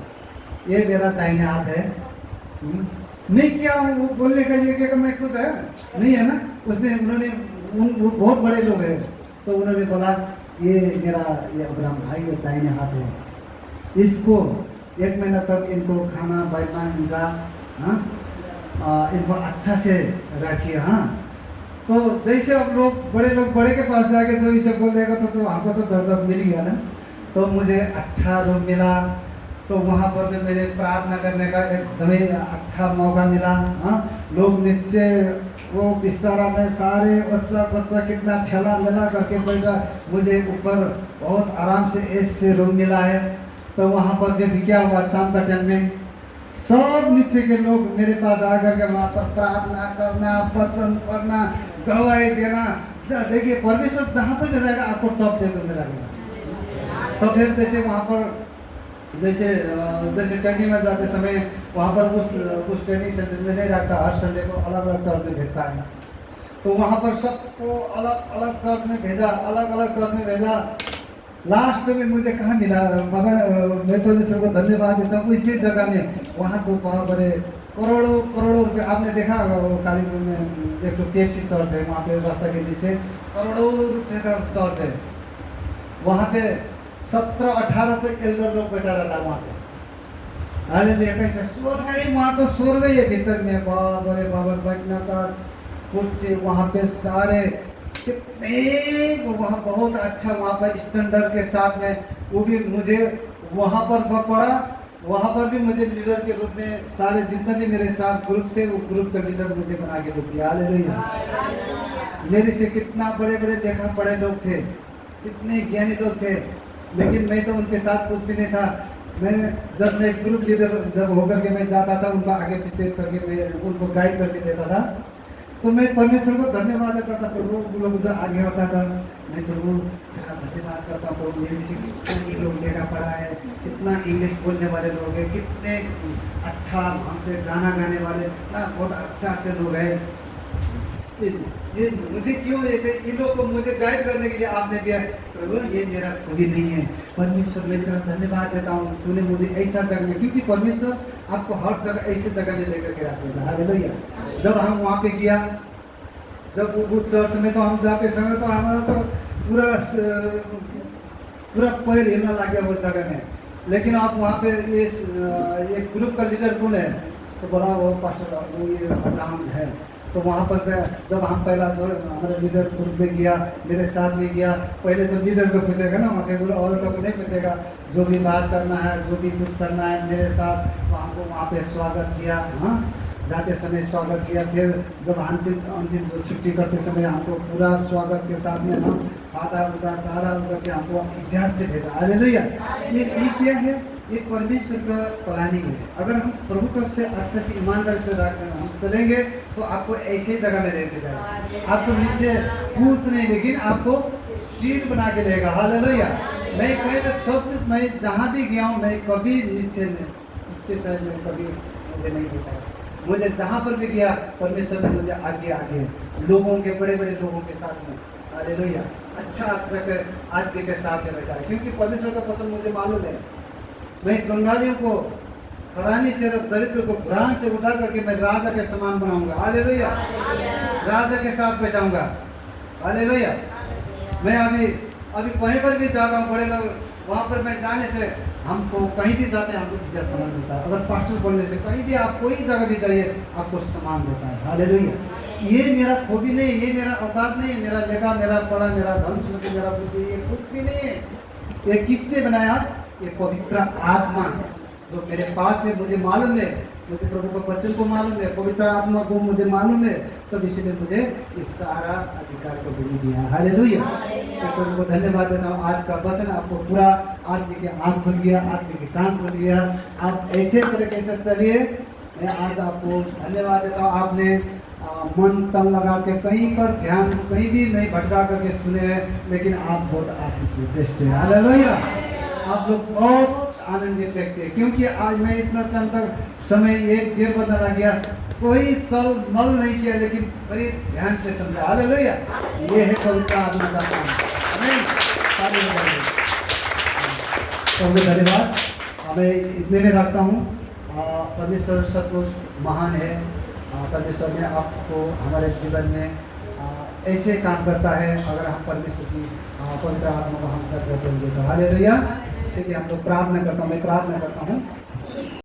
ये मेरा दाहिने हाथ है। नहीं किया वो बोलने का ये क्या मैं कुछ है नहीं है ना, उसने उन्होंने वो बहुत बड़े लोग हैं, तो उन्होंने बोला ये मेरा ये अब्राहम भाई ये दाहिने हाथ है, इसको 1 महीना तक इनको खाना बैठना इनका इनको अच्छा से रखिए। हाँ, तो जैसे अब लोग बड़े के पास जाके जो इसे बोल देगा तो हमको तो दर्द मिल गया ना, तो मुझे अच्छा रूम मिला, तो वहाँ पर भी मेरे प्रार्थना करने का एकदम अच्छा मौका मिला। हाँ, लोग नीचे वो बिस्तरा में सारे बच्चा कितना ठेला मेला करके बैठा, मुझे ऊपर बहुत आराम से ऐसे रूम मिला है। तो वहाँ पर भी क्या हुआ, शाम का टाइम में सब नीचे के लोग मेरे पास आकर के वहाँ पर प्रार्थना करना, वचन पढ़ना, गवाही देना। देखिए परमेश्वर जहाँ पर जाएगा आपको टॉप लेवल में लगेगा। तो फिर जैसे वहाँ पर जैसे जैसे ट्रेनिंग में जाते समय वहाँ पर उस ट्रेनिंग सेंटर में नहीं रखता, हर संडे को अलग अलग चर्च में भेजता है। तो वहाँ पर सबको अलग अलग चर्च में भेजा, अलग अलग चर्च में भेजा। लास्ट में मुझे कहाँ मिला, मगर मैं परमेश्वर को धन्यवाद देता हूँ, इसी जगह में वहाँ तो वहाँ बड़े करोड़ों करोड़ों रुपये, आपने देखा होगा वो कालीपुर में एक तो KFC चर्च है, वहाँ पे रास्ता के नीचे करोड़ों रुपये का चर्च है। वहाँ पे 17-18 तो एल्डर लोग बैठा रहता है वहाँ पे। अरे कैसे स्वर्ग है, वहाँ तो स्वर्ग ही है भीतर में, बड़े बाबा बैठना का कुर्सी, वहाँ पे सारे कितने, वहाँ बहुत अच्छा वहाँ पर स्टैंडर्ड के साथ में, वो भी मुझे वहाँ पर पड़ा। वहाँ पर भी मुझे लीडर के रूप में सारे जितने भी मेरे साथ ग्रुप थे वो ग्रुप का लीडर मुझे बना के दे दिया। हालेलुया। मेरे से कितना बड़े बड़े लेखा पढ़े लोग थे, कितने ज्ञानी लोग थे, लेकिन मैं तो उनके साथ कुछ भी नहीं था। जब मैं ग्रुप लीडर जब होकर के मैं जाता था, उनका आगे पीछे करके मैं उनको गाइड करके देता था, तो मैं परमेश्वर को धन्यवाद देता था। प्रभु वो लोग जो आगे होता था, मैं प्रभु तेरा धन्यवाद करता हूँ, प्रभु मेरे से कितने लोग लेखा पढ़ा है, कितना इंग्लिश बोलने वाले लोग हैं, कितने अच्छा हमसे गाना गाने वाले, कितना बहुत अच्छे लोग हैं। ये मुझे क्यों ऐसे इन लोग को मुझे गाइड करने के लिए आपने दिया। प्रभु ये मेरा खूबी नहीं है, परमेश्वर मैं तेरा धन्यवाद देता हूँ, तूने मुझे ऐसा जगह में, क्योंकि परमेश्वर आपको हर जगह ऐसे जगह में लेकर के रखते हैं। हालेलुया। जब हम वहाँ पे गया, जब वो चर्च में तो हम जाते समय तो हमारा तो पूरा पैर हिलना लग गया उस जगह में। लेकिन आप वहाँ पे ये ग्रुप का लीडर कौन है, तो बोला वो पास्टर अब्राहम है। तो वहाँ पर जब हम पहला जो हमारे लीडर ग्रुप में गया, मेरे साथ में गया, पहले तो लीडर को पूछेगा ना, वहाँ पे और लोग नहीं पूछेगा, जो भी बात करना है, जो भी कुछ करना है मेरे साथ, हमको वहाँ पे स्वागत किया। हाँ, जाते समय स्वागत किया। फिर जब अंतिम जो छुट्टी करते समय हमको पूरा स्वागत के साथ में हम आधा उदा सारा उदा के हमको इजाज़त से भेजा। हालेलुया। ये क्या है, ये परमेश्वर का प्लानिंग है। अगर हम प्रभु को से अच्छे से ईमानदारी से हम चलेंगे तो आपको ऐसे जगह में लेके जाएगा, आपको नीचे पूछ नहीं, लेकिन आपको शील बना के लेगा। हालेलुया। मैं कहीं सच मैं जहाँ भी गया हूँ, मैं कभी नीचे साइड में कभी मुझे नहीं देखा। मुझे जहाँ पर भी गया परमेश्वर ने मुझे आगे लोगों के बड़े बड़े लोगों के साथ में, हालेलुया, अच्छा आदमी के साथ में बैठा है। क्योंकि परमेश्वर का पसंद मुझे मालूम है। मैं बंगालियों को, खरानी से, दरिद्र को भ्रांत से उठा करके मैं राजा के समान बनाऊंगा। हालेलुया। राजा के साथ बैठाऊंगा। हालेलुया। मैं अभी कहीं पर भी जाता हूँ, बड़े लोग वहाँ पर मैं जाने से, हमको कहीं भी जाते हैं हमको चीज़ा सामान मिलता है। अगर पास्टर बोलने से कहीं भी आप कोई जगह भी जाइए आपको सामान देता है। हालेलुया। ये मेरा खूबी नहीं, ये मेरा औकात नहीं, मेरा लेखा, मेरा पढ़ा, मेरा धन सम्पत्ति, मेरा बुद्धि, ये कुछ भी नहीं है। ये किसने बनाया? ये पवित्र आत्मा जो मेरे पास है, मुझे मालूम है, मुझे प्रभु का वचन को मालूम है, पवित्र आत्मा को मुझे मालूम है, तब इसलिए मुझे इस सारा अधिकार को भी दिया। हालेलुया। मैं प्रभु को धन्यवाद देता हूँ। आज का वचन आपको पूरा आदमी के आँख खुल गया, आदमी के कान खुल गया। आप ऐसे तरीके से चलिए। मैं आज आपको धन्यवाद देता हूँ। आपने मन तन लगा के कहीं पर ध्यान कहीं भी नहीं भटका करके सुने हैं, लेकिन आप बहुत आशीषित बेस्ट है। हालेलुया। आप लोग बहुत आनंदित व्यक्ति है, क्योंकि आज मैं इतना टाइम तक समय 1-1.5 बजना लग गया, कोई चल मल नहीं किया, लेकिन बड़ी ध्यान से समझा। हालेलुया। ये है पवित्र आत्मा का काम। तो धन्यवाद। मैं इतने में रखता हूँ। परमेश्वर सचमुच महान है। परमेश्वर ने आपको हमारे जीवन में ऐसे काम करता है, अगर हम परमेश्वर की पवित्र आत्मा को हम कर देंगे तो। हालेलुया। ठीक है, हम लोग प्रार्थना करता हूँ, मैं प्रार्थना करता हूँ।